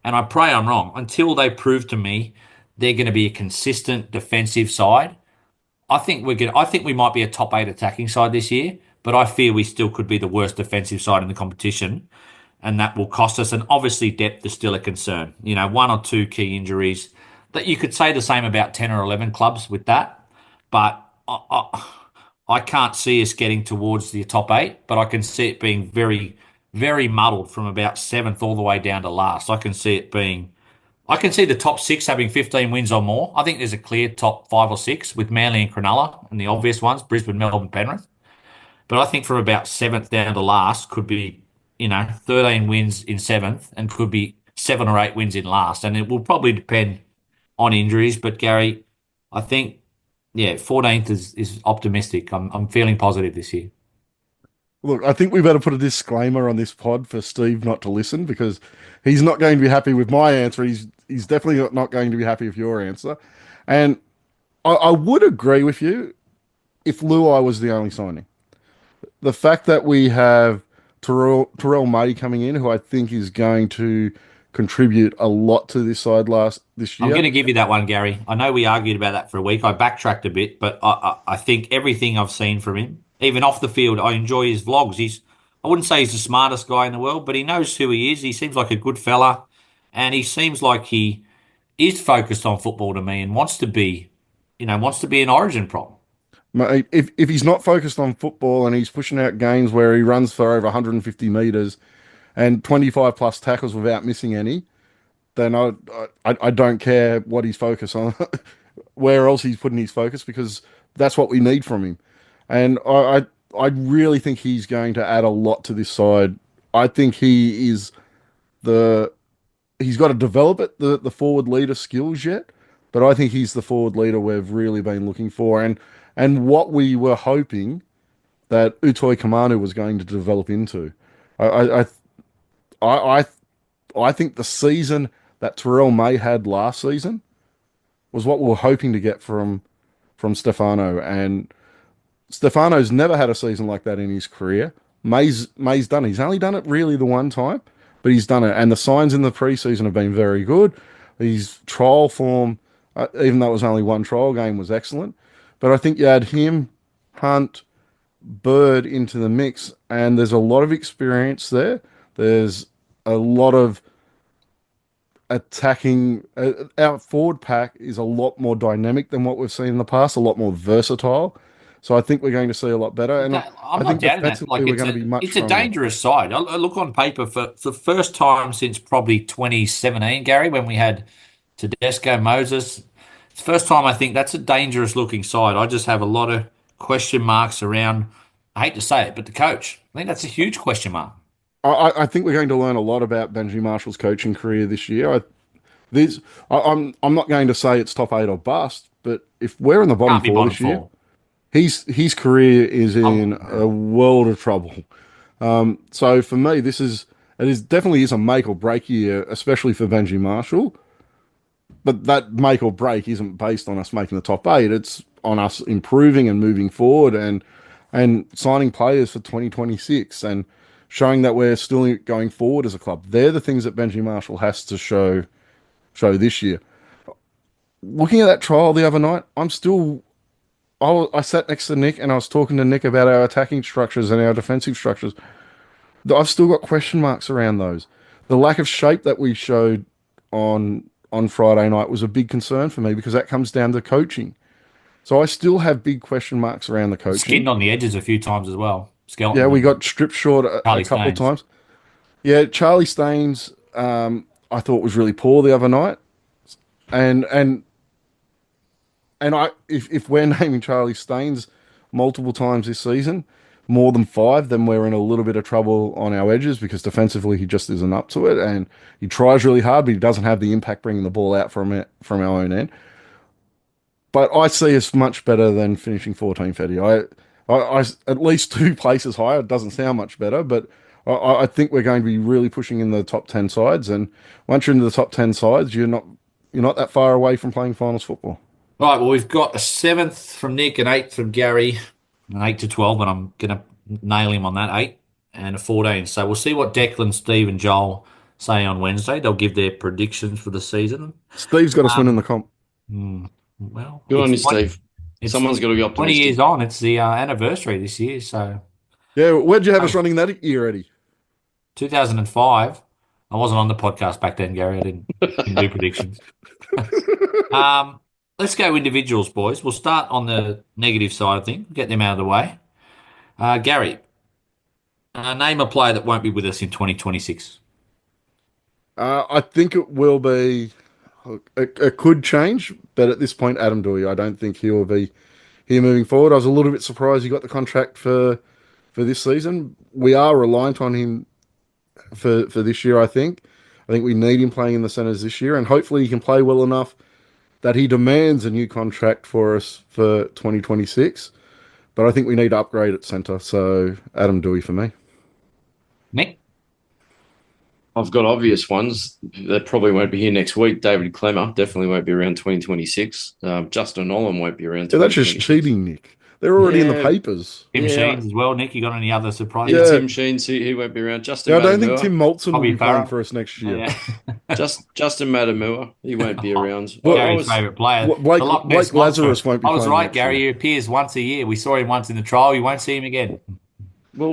and I pray I'm wrong, until they prove to me they're going to be a consistent defensive side, I think we might be a top 8 attacking side this year, but I fear we still could be the worst defensive side in the competition, and that will cost us. And obviously depth is still a concern. 1 or 2 key injuries. That you could say the same about 10 or 11 clubs with that, but I can't see us getting towards the top 8, but I can see it being very, very muddled from about 7th all the way down to last. I can see the top 6 having 15 wins or more. I think there's a clear top 5 or 6 with Manly and Cronulla and the obvious ones, Brisbane, Melbourne, Penrith. But I think from about 7th down to last could be, 13 wins in 7th and could be 7 or 8 wins in last. And it will probably depend on injuries, but Gary, I think, 14th is optimistic. I'm feeling positive this year. Look, I think we better put a disclaimer on this pod for Steve not to listen because he's not going to be happy with my answer. He's definitely not going to be happy with your answer. And I would agree with you if Luai was the only signing. The fact that we have Terrell May coming in, who I think is going to contribute a lot to this side this year. I'm going to give you that one, Gary. I know we argued about that for a week. I backtracked a bit, but I think everything I've seen from him, even off the field, I enjoy his vlogs. I wouldn't say he's the smartest guy in the world, but he knows who he is. He seems like a good fella. and he seems like he is focused on football to me and wants to be, wants to be an Origin prop. Mate, if he's not focused on football and he's pushing out games where he runs for over 150 meters and 25 plus tackles without missing any, then I don't care what he's focused on, where else he's putting his focus, because that's what we need from him. And I really think he's going to add a lot to this side. I think he's got to develop the forward leader skills yet, but I think he's the forward leader we've really been looking for, and what we were hoping that Utoi Kamanu was going to develop into. I I I think the season that Terrell May had last season was what we were hoping to get from Stefano, and Stefano's never had a season like that in his career. May's done it. He's only done it really the one time, but he's done it, and the signs in the preseason have been very good. His trial form, even though it was only one trial game, was excellent. But I think you add him, Hunt, Bird into the mix, and there's a lot of experience there. There's a lot of attacking. Our forward pack is a lot more dynamic than what we've seen in the past, a lot more versatile. So I think we're going to see a lot better. And I'm I think not doubting that. defensively we're going to be much It's a stronger. dangerous side. I look on paper for the first time since probably 2017, Gary, when we had Tedesco, Moses. It's the first time I think that's a dangerous looking side. I just have a lot of question marks around. I hate to say it, but the coach. I think that's a huge question mark. I think we're going to learn a lot about Benji Marshall's coaching career this year. I'm not going to say it's top 8 or bust, but if we're in the bottom Can't be 4 bottom this year, four. his career is in a world of trouble. So for me, definitely is a make or break year, especially for Benji Marshall. But that make or break isn't based on us making the top 8. It's on us improving and moving forward and signing players for 2026 and showing that we're still going forward as a club. They're the things that Benji Marshall has to show this year. Looking at that trial the other night, I sat next to Nick and I was talking to Nick about our attacking structures and our defensive structures. I've still got question marks around those. The lack of shape that we showed on Friday night was a big concern for me because that comes down to coaching. So I still have big question marks around the coaching. Skinned on the edges a few times as well. Yeah, we got stripped short a couple of times. Yeah, Charlie Staines, I thought was really poor the other night, and if we're naming Charlie Staines multiple times this season, more than 5, then we're in a little bit of trouble on our edges because defensively he just isn't up to it, and he tries really hard, but he doesn't have the impact bringing the ball out from our own end. But I see us much better than finishing 14th, Eddie. I at least 2 places higher. It doesn't sound much better, but I think we're going to be really pushing in the top 10 sides. And once you're into the top 10 sides, you're not that far away from playing finals football. Right, well, we've got a 7th from Nick, an 8th from Gary, an 8 to 12, and I'm going to nail him on that 8, and a 14. So we'll see what Declan, Steve, and Joel say on Wednesday. They'll give their predictions for the season. Steve's got us winning the comp. Well, Good on you, Steve. Someone's got to be 20 optimistic. years on. It's the anniversary this year. So Yeah, where'd you have us running that year, Eddie? 2005. I wasn't on the podcast back then, Gary. I didn't do predictions. Let's go individuals, boys. We'll start on the negative side of things. Get them out of the way. Gary, name a player that won't be with us in 2026. I think it will be. It could change, but at this point, Adam Dewey, I don't think he will be here moving forward. I was a little bit surprised he got the contract for this season. We are reliant on him for this year, I think. I think we need him playing in the centres this year, and hopefully he can play well enough that he demands a new contract for us for 2026. But I think we need to upgrade at centre, so Adam Dewey for me. Nick? I've got obvious ones that probably won't be here next week. David Clemmer definitely won't be around 2026. Justin Nolan won't be around. Yeah, that's just cheating, Nick. They're already in the papers. Tim Sheens as well, Nick. You got any other surprises? Yeah. Tim Sheens, he won't be around. Justin I don't think Matamua, Tim Moulton will Bobby be playing Farah. for us next year. Yeah. Justin Matamua, he won't be around. Gary's favourite player. Blake The Loch Ness Lazarus Monster. won't be I was playing right, next Gary. year. He appears once a year. We saw him once in the trial. You won't see him again. Well,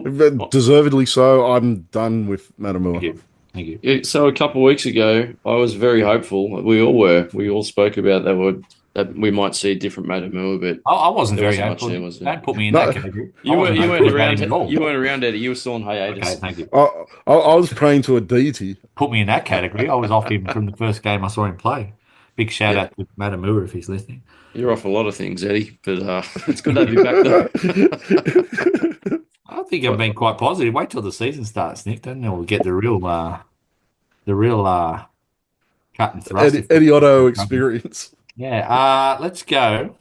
Deservedly so. I'm done with Matamua. Thank you. Thank you. Yeah, so a couple of weeks ago, I was very hopeful. We all were. We all spoke about that we might see a different Matamua, but I wasn't there very wasn't much hopeful. there, was there? Don't put me in that No, category. I You were wasn't you hopeful weren't about around. him at all. You weren't around, Eddie. You were still on Okay, hiatus. thank you. I was praying to a deity. Put me in that category. I was off him from the first game I saw him play. Big shout Yeah, out to Matamua if he's listening. you're off a lot of things, Eddie. But it's good to have you back, though. I think I've been quite positive. Wait till the season starts, Nick. Then we'll get the real cut and thrust. Eddie Otto experience. Yeah. Let's go.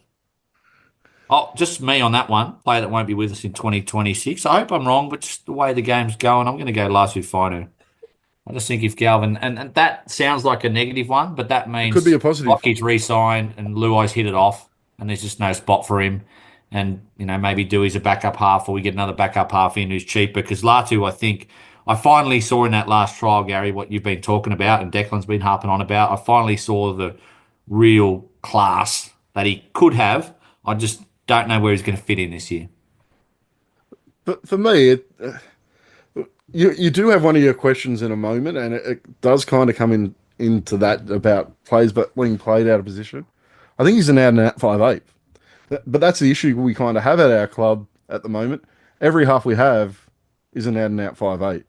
Oh, just me on that one. Player that won't be with us in 2026. I hope I'm wrong, but just the way the game's going, I'm going to go Lasu Finu. I just think if Galvin, and that sounds like a negative one, but that It could be means a positive. Lockie's re-signed and Luai's hit it off, and there's just no spot for him. And, maybe Dewey's a backup half, or we get another backup half in who's cheaper. Because Latu, I think, I finally saw in that last trial, Gary, what you've been talking about and Declan's been harping on about. I finally saw the real class that he could have. I just don't know where he's going to fit in this year. But for me, you do have one of your questions in a moment, and it does kind of come into that about plays, but being played out of position. I think he's an out and out 5'8". But that's the issue we kind of have at our club at the moment. Every half we have is an out and out 5'8".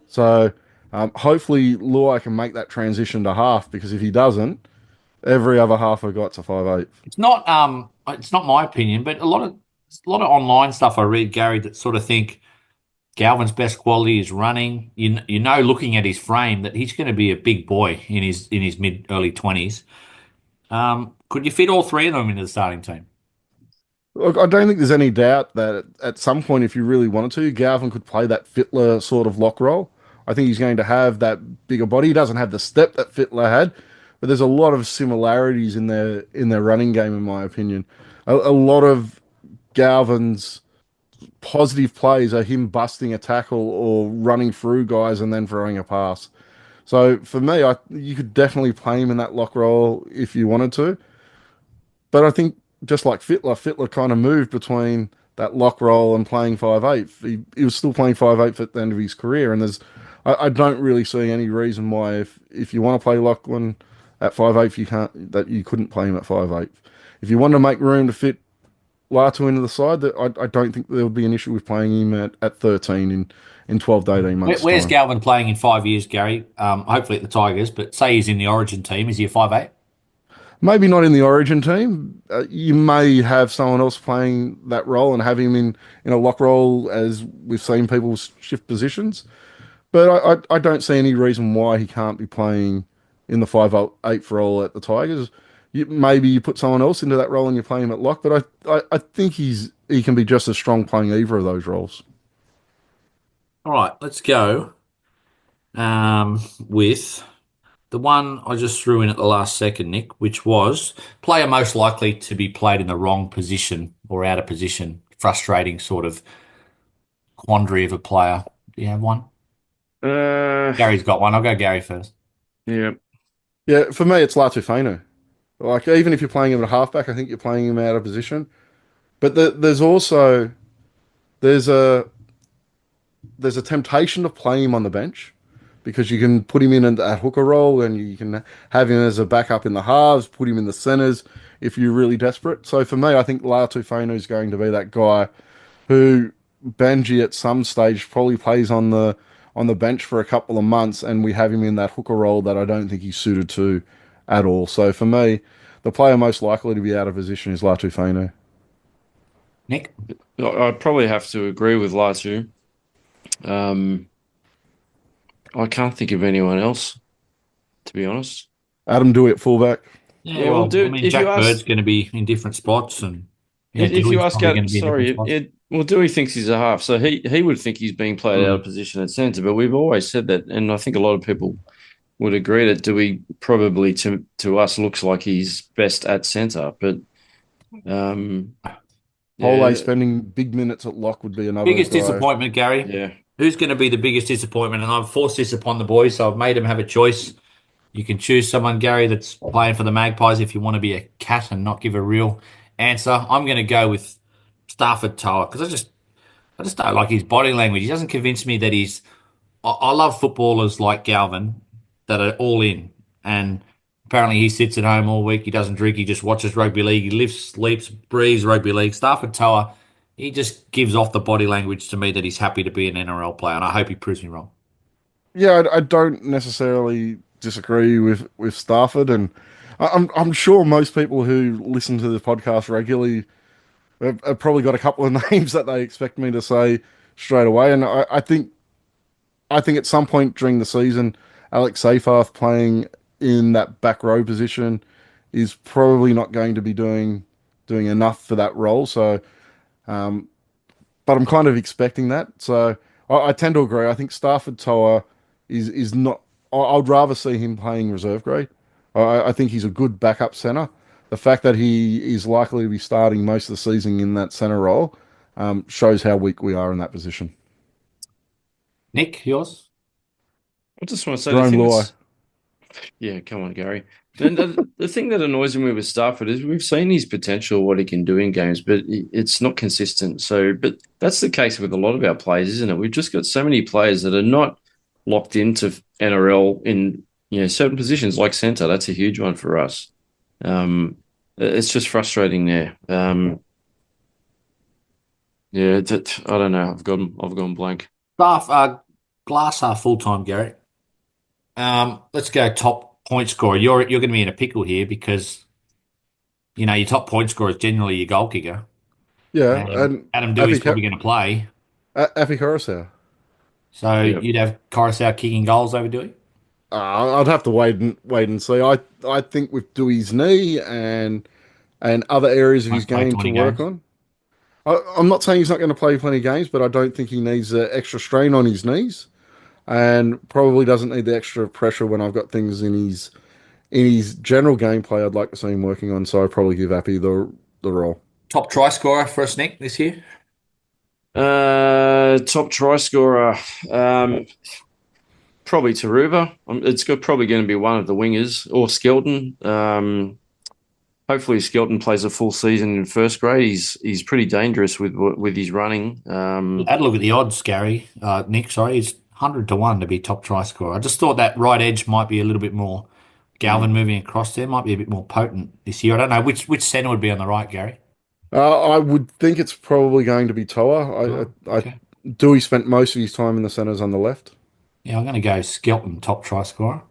So hopefully Luai can make that transition to half, because if he doesn't, every other half I've got's a 5'8". It's not my opinion, but a lot of online stuff I read, Gary, that sort of think Galvin's best quality is running. Looking at his frame, that he's going to be a big boy in his mid early 20s. Could you fit all three of them into the starting team? Look, I don't think there's any doubt that at some point, if you really wanted to, Galvin could play that Fittler sort of lock role. I think he's going to have that bigger body. He doesn't have the step that Fittler had, but there's a lot of similarities in their running game, in my opinion. A lot of Galvin's positive plays are him busting a tackle or running through guys and then throwing a pass. So for me, you could definitely play him in that lock role if you wanted to. But I think just like Fittler kind of moved between that lock role and playing 5'8". He was still playing 5'8" at the end of his career, and I don't really see any reason why if you want to play Lachlan at 5'8", you couldn't play him at 5'8". If you want to make room to fit Latu into the side, I don't think there would be an issue with playing him at 13 in 12 to 18 months. Where's time. Galvin playing in 5 years, Gary? Hopefully at the Tigers, but say he's in the Origin team. Is he a 5'8"? Maybe not in the Origin team. You may have someone else playing that role and have him in a lock role, as we've seen people shift positions. But I don't see any reason why he can't be playing in the 5'8" role at the Tigers. Maybe you put someone else into that role and you play him at lock, but I think he can be just as strong playing either of those roles. All right, let's go with the one I just threw in at the last second, Nick, which was player most likely to be played in the wrong position or out of position. Frustrating sort of quandary of a player. Do you have one? Gary's got one. I'll go Gary first. Yeah. Yeah, for me, it's Latu Fano. Like, even if you're playing him at halfback, I think you're playing him out of position. But there's also there's a temptation to play him on the bench, because you can put him in that hooker role, and you can have him as a backup in the halves, put him in the centres if you're really desperate. So for me, I think Latu Fano is going to be that guy who Benji at some stage probably plays on the bench for a couple of months, and we have him in that hooker role that I don't think he's suited to at all. So for me, the player most likely to be out of position is Latu Fano. Nick? I'd probably have to agree with Latu. I can't think of anyone else, to be honest. Adam Dewey at fullback. Yeah, well, well, dude, I mean, if Jack you ask- Bird's going to be in different spots, and If Dewey's you ask probably out, going to be in sorry, different spots. Dewey thinks he's a half, so he would think he's being played out of position at centre. But we've always said that, and I think a lot of people would agree that Dewey probably to us looks like he's best at centre. But Ole spending big minutes at lock would be another Biggest guy. disappointment, Gary? yeah, Who's going to be the biggest disappointment? And I've forced this upon the boys, so I've made them have a choice. You can choose someone, Gary, that's playing for the Magpies if you want to be a cat and not give a real answer. I'm going to go with Stafford Toa, because I just don't like his body language. He doesn't convince me that he's I love footballers like Galvin that are all in. And apparently he sits at home all week. He doesn't drink. He just watches rugby league. He lives, sleeps, breathes rugby league. Stafford Toa, he just gives off the body language to me that he's happy to be an NRL player. And I hope he proves me wrong. Yeah, I don't necessarily disagree with Stafford, and I'm sure most people who listen to the podcast regularly have probably got a couple of names that they expect me to say straight away, and I think at some point during the season, Alex Seyfarth playing in that back row position is probably not going to be doing enough for that role. So, but I'm kind of expecting that. So I tend to agree. I think Stafford Toa is not. I'd rather see him playing reserve grade. I think he's a good backup center. The fact that he is likely to be starting most of the season in that center role shows how weak we are in that position. Nick, yours? I just want to say the Jerome thing Luai. that's, yeah, come on, Gary. And the thing that annoys me with Stafford is we've seen his potential, what he can do in games, but it's not consistent. So, but that's the case with a lot of our players, isn't it? We've just got so many players that are not locked into NRL in certain positions like centre. That's a huge one for us. It's just frustrating there. Yeah, I don't know. I've gone blank. Glass half full time, Gary. Let's go top point scorer. You're going to be in a pickle here because your top point scorer is generally your goal kicker, Yeah, and and Adam Dewey's probably going to play. Afi Coruscant. So Yeah. you'd have Coruscant kicking goals over Dewey. I'd have to wait and see. I think with Dewey's knee and other areas of his Won't play game to 20 work games. on. I'm not saying he's not going to play plenty of games, but I don't think he needs extra strain on his knees, and probably doesn't need the extra pressure when I've got things in his general gameplay. I'd like to see him working on, so I'd probably give Appy the role. Top try scorer for us, Nick, this year. Top try scorer, probably Taruva. Probably going to be one of the wingers or Skelton. Hopefully Skelton plays a full season in first grade. He's pretty dangerous with his running. Had a look at the odds, Gary. Nick, sorry, it's 100-1 to be top try scorer. I just thought that right edge might be a little bit more. Galvin moving across there might be a bit more potent this year. I don't know which centre would be on the right, Gary. I would think it's probably going to be Toa. Okay. Dewey spent most of his time in the centres on the left. Yeah, I'm going to go Skelton, top try scorer.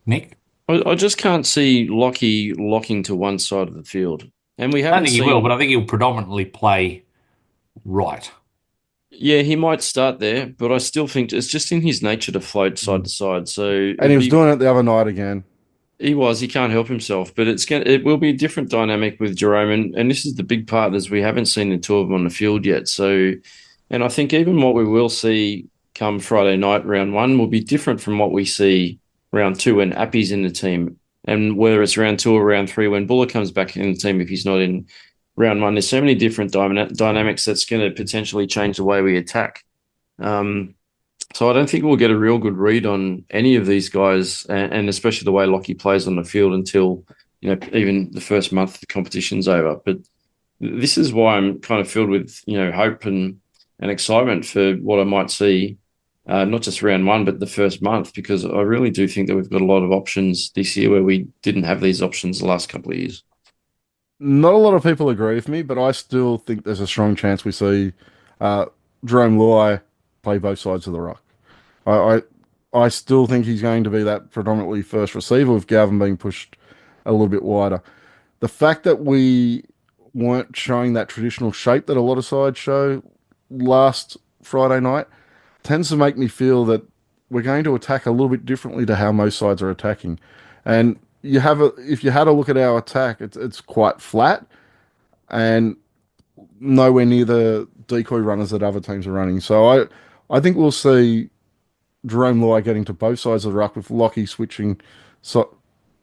Nick? I just can't see Lockie locking to one side of the field, and we I haven't don't think he seen. will, but I think he'll predominantly play right. Yeah, he might start there, but I still think it's just in his nature to float side to side. So And he was doing it the other night again. he can't help himself, but it will be a different dynamic with Jerome, and this is the big part is we haven't seen the two of them on the field yet. So, and I think even what we will see come Friday night, round one, will be different from what we see round two when Appy's in the team, and whether it's round two or round three when Buller comes back in the team if he's not in round one. There's so many different dynamics that's going to potentially change the way we attack. So I don't think we'll get a real good read on any of these guys, and especially the way Lockie plays on the field until even the first month the competition's over. But this is why I'm kind of filled with hope and excitement for what I might see, not just round one, but the first month, because I really do think that we've got a lot of options this year where we didn't have these options the last couple of years. Not a lot of people agree with me, but I still think there's a strong chance we see Jerome Luai play both sides of the ruck. I still think he's going to be that predominantly first receiver with Galvin being pushed a little bit wider. The fact that we weren't showing that traditional shape that a lot of sides show last Friday night tends to make me feel that we're going to attack a little bit differently to how most sides are attacking. And if you had a look at our attack, it's quite flat and nowhere near the decoy runners that other teams are running. So I think we'll see Jerome Luai getting to both sides of the ruck with Lockie switching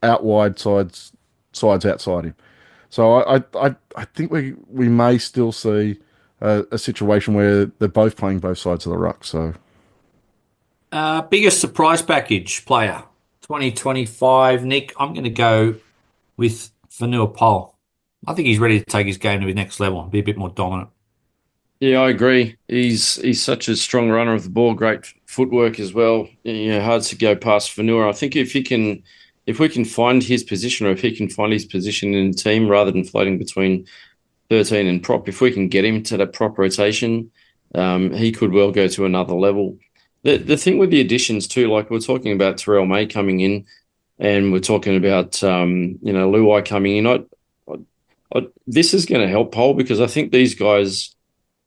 out wide sides outside him. So I think we may still see a situation where they're both playing both sides of the ruck. So Biggest surprise package player 2025, Nick. I'm going to go with Vanua Pol. I think he's ready to take his game to the next level and be a bit more dominant. Yeah, I agree. He's such a strong runner of the ball, great footwork as well. Hard to go past Fanua. I think if we can find his position, or if he can find his position in the team rather than floating between 13 and prop, if we can get him to that prop rotation, he could well go to another level. The thing with the additions too, like we're talking about Terrell May coming in, and we're talking about Luai coming in. This is going to help Pole because I think these guys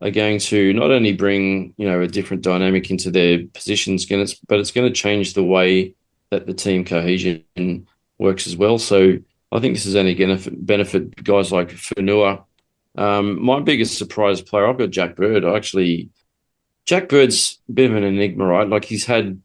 are going to not only bring a different dynamic into their positions, but it's going to change the way that the team cohesion works as well. So I think this is only going to benefit guys like Fanua. My biggest surprise player, I've got Jack Bird. Jack Bird's a bit of an enigma, right? Like he's had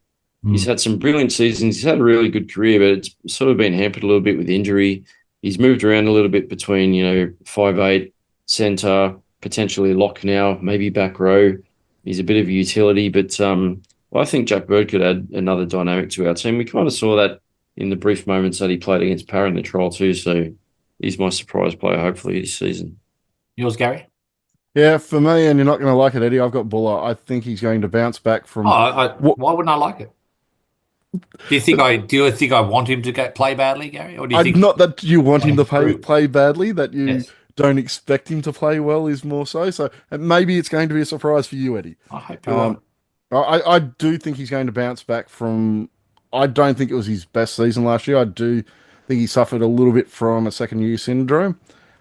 some brilliant seasons. He's had a really good career, but it's sort of been hampered a little bit with injury. He's moved around a little bit between 5'8", centre, potentially lock now, maybe back row. He's a bit of a utility, but I think Jack Bird could add another dynamic to our team. We kind of saw that in the brief moments that he played against Parra in the trial too. So he's my surprise player, hopefully, this season. Yours, Gary? Yeah, for me, and you're not going to like it, Eddie, I've got Buller. I think he's going to bounce back from... Why wouldn't I like it? Do you think I want him to play badly, Gary? Or do you think not that you want him to improve? play badly, that you Yes. don't expect him to play well is more so. So maybe it's going to be a surprise for you, Eddie. I hope you're right. I do think he's going to bounce back from... I don't think it was his best season last year. I do think he suffered a little bit from a second-year syndrome,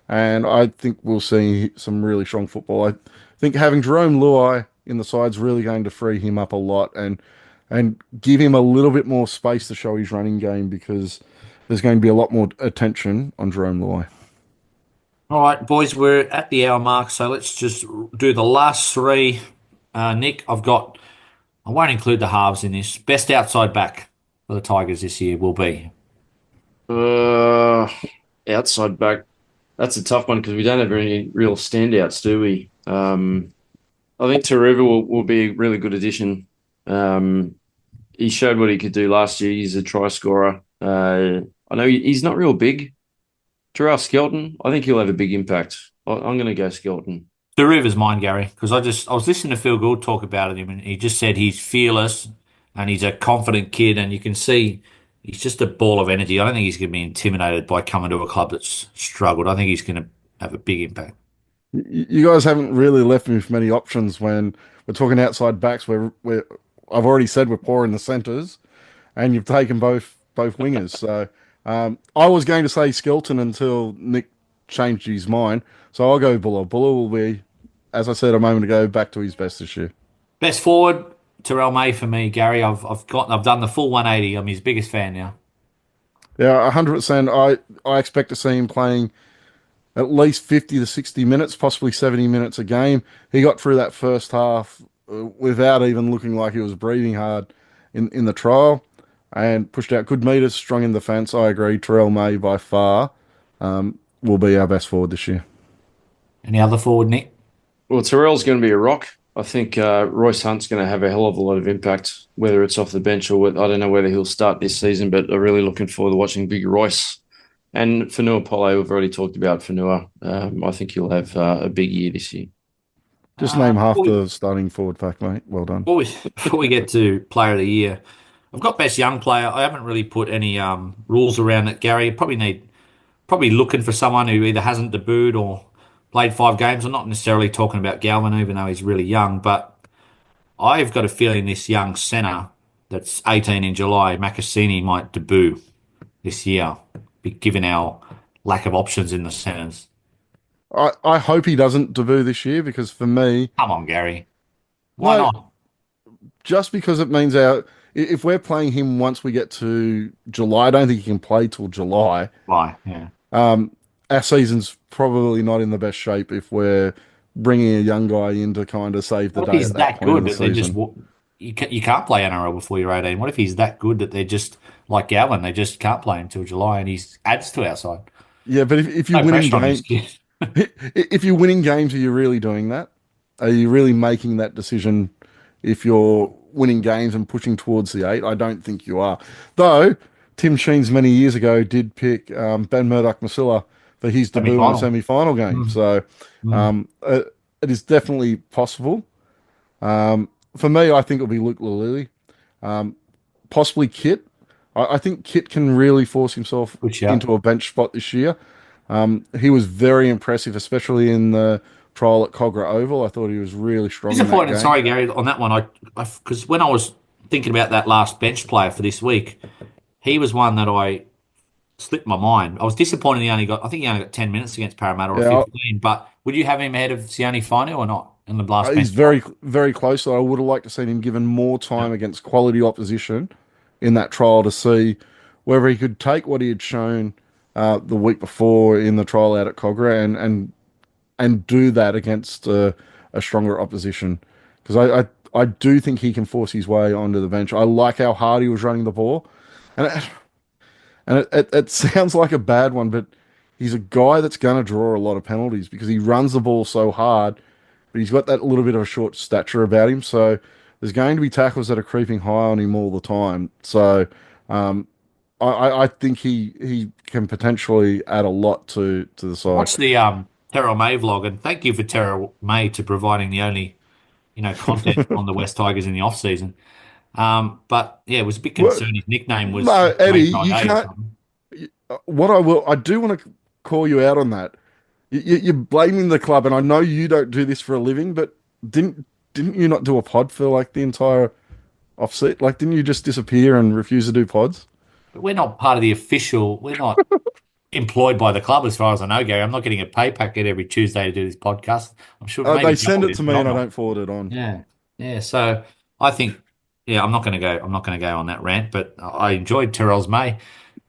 and I think we'll see some really strong football. I think having Jerome Luai in the side's really going to free him up a lot and give him a little bit more space to show his running game because there's going to be a lot more attention on Jerome Luai. All right, boys, we're at the hour mark, so let's just do the last three. Nick, I won't include the halves in this. Best outside back for the Tigers this year will be. Outside back. That's a tough one because we don't have any real standouts, do we? I think Taruva will be a really good addition. He showed what he could do last year. He's a try scorer. I know he's not real big. Terrell Skelton, I think he'll have a big impact. I'm going to go Skelton. The River's mine, Gary, because I was listening to Phil Gould talk about him, and he just said he's fearless and he's a confident kid, and you can see he's just a ball of energy. I don't think he's going to be intimidated by coming to a club that's struggled. I think he's going to have a big impact. You guys haven't really left me with many options when we're talking outside backs. Where I've already said we're poor in the centres, and you've taken both wingers. So I was going to say Skelton until Nick changed his mind. So I'll go Buller. Buller will be, as I said a moment ago, back to his best this year. Best forward, Terrell May for me, Gary. I've done the full 180. I'm his biggest fan now. Yeah, 100%. I expect to see him playing at least 50 to 60 minutes, possibly 70 minutes a game. He got through that first half without even looking like he was breathing hard in the trial and pushed out good meters, strong in defence. I agree. Terrell May by far will be our best forward this year. Any other forward, Nick? Well, Terrell's going to be a rock. I think Royce Hunt's going to have a hell of a lot of impact, whether it's off the bench or I don't know whether he'll start this season, but I'm really looking forward to watching Big Royce. And Fanua Pole, we've already talked about Fanua. I think he'll have a big year this year. Just name half the starting forward pack, mate. Well done. Before we get to Player of the Year, I've got Best Young Player. I haven't really put any rules around it, Gary. Probably looking for someone who either hasn't debuted or played 5 games. I'm not necessarily talking about Galvin, even though he's really young, but I've got a feeling this young centre that's 18 in July, Makasini, might debut this year, given our lack of options in the centres. I hope he doesn't debut this year because for me... Come on, Gary. Why not? Just because it means if we're playing him once we get to July, I don't think he can play till July. Why? Yeah. Our season's probably not in the best shape if we're bringing a young guy in to kind of save the day. What if he's that good that they just you can't play NRL before you're 18? What if he's that good that they're just like Galvin? They just can't play until July, and he adds to our side. Yeah, but if you're winning games, if you're winning games, are you really doing that? Are you really making that decision? If you're winning games and pushing towards the 8, I don't think you are. Though Tim Sheens many years ago did pick Ben Murdoch-Masila for his debut in a semi-final game. So it is definitely possible. For me, I think it'll be Luke Lilly, possibly Kit. I think Kit can really force himself Good shout. into a bench spot this year. He was very impressive, especially in the trial at Cogra Oval. I thought he was really strong in that Disappointed, game. sorry, Gary, on that one. Because when I was thinking about that last bench player for this week, he was one that I slipped my mind. I was disappointed I think he only got 10 minutes against Parramatta or Yeah, 15, but would you have him ahead of Sione Fainu or not in the last bench? he's very, very close. So I would have liked to seen him given more time against quality opposition in that trial to see whether he could take what he had shown the week before in the trial out at Cogra and do that against a stronger opposition. Because I do think he can force his way onto the bench. I like how hard he was running the ball, and it sounds like a bad one, but he's a guy that's going to draw a lot of penalties because he runs the ball so hard, but he's got that little bit of a short stature about him. So there's going to be tackles that are creeping high on him all the time. So I think he can potentially add a lot to the side. Watch the Terrell May vlog, and thank you for Terrell May to providing the only content on the West Tigers in the off season. But yeah, it was a bit concerned. His nickname was No, Eddie, May you Day or can't. something. I do want to call you out on that. You're blaming the club, and I know you don't do this for a living, but didn't you not do a pod for like the entire offset? Like, didn't you just disappear and refuse to do pods? But we're not part of the official. We're not employed by the club, as far as I know, Gary. I'm not getting a pay packet every Tuesday to do this podcast. I'm sure maybe They send Joel it is, to but me, I'm and I not. don't forward it on. Yeah, yeah. So I think, yeah, I'm not going to go. I'm not going to go on that rant. But I enjoyed Terrell's May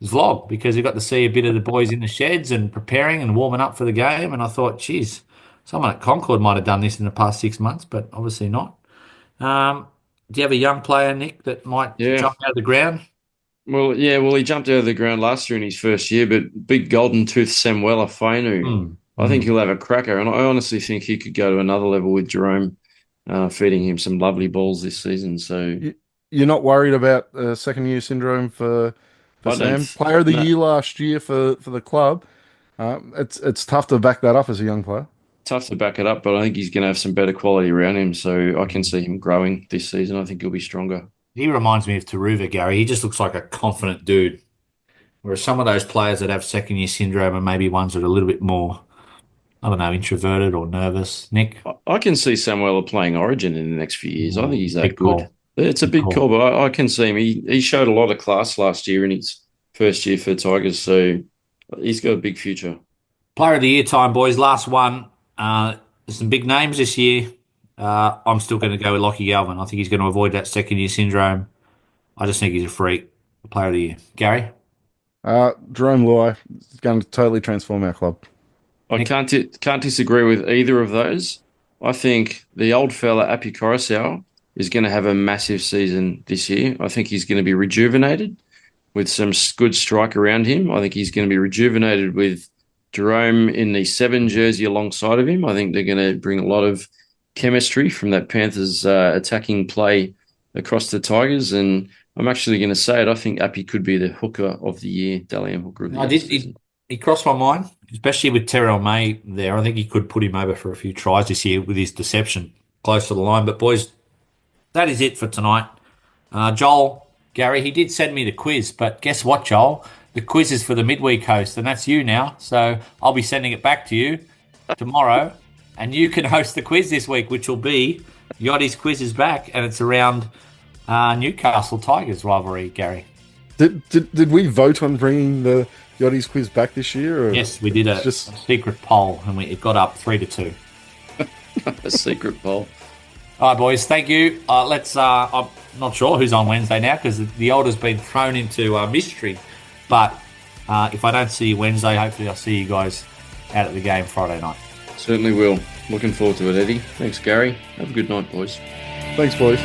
vlog because we got to see a bit of the boys in the sheds and preparing and warming up for the game. And I thought, geez, someone at Concord might have done this in the past 6 months, but obviously not. Do you have a young player, Nick, that might Yeah. jump out of the ground? Well, yeah, well, he jumped out of the ground last year in his first year, but big golden tooth Samuela Fainu, I think he'll have a cracker. And I honestly think he could go to another level with Jerome feeding him some lovely balls this season. So You're not worried about second year syndrome for I Sam, don't, player of the no, year last year for the club. It's tough to back that up as a young player. tough to back it up, but I think he's going to have some better quality around him. So I can see him growing this season. I think he'll be stronger. He reminds me of Taruva, Gary. He just looks like a confident dude. Whereas some of those players that have second year syndrome are maybe ones that are a little bit more, I don't know, introverted or nervous. Nick? I can see Samuela playing Origin in the next few years. I think he's that Big good. call. It's a big call, but I can see him. He showed a lot of class last year in his first year for Tigers, so he's got a big future. Player of the year time, boys. Last one. There's some big names this year. I'm still going to go with Lockie Galvin. I think he's going to avoid that second year syndrome. I just think he's a freak. Player of the year. Gary? Jerome Luai is going to totally transform our club. I can't disagree with either of those. I think the old fella Api Coruscant is going to have a massive season this year. I think he's going to be rejuvenated with some good strike around him. I think he's going to be rejuvenated with Jerome in the 7 jersey alongside of him. I think they're going to bring a lot of chemistry from that Panthers attacking play across the Tigers. And I'm actually going to say it. I think Appy could be the hooker of the year, Dally M hooker of the year. He crossed my mind, especially with Terrell May there. I think he could put him over for a few tries this year with his deception close to the line. But boys, that is it for tonight. Joel, Gary, he did send me the quiz, but guess what, Joel? The quiz is for the midweek host, and that's you now. So I'll be sending it back to you tomorrow, and you can host the quiz this week, which will be Yachty's quiz is back, and it's around Newcastle Tigers rivalry, Gary. Did we vote on bringing the Yachty's quiz back this year? Or yes, we did a secret poll, and it got up 3-2. A secret poll. All right, boys, thank you. I'm not sure who's on Wednesday now because the order's been thrown into mystery. But if I don't see you Wednesday, hopefully I'll see you guys out at the game Friday night. Certainly will. Looking forward to it, Eddie. Thanks, Gary. Have a good night, boys. Thanks, boys.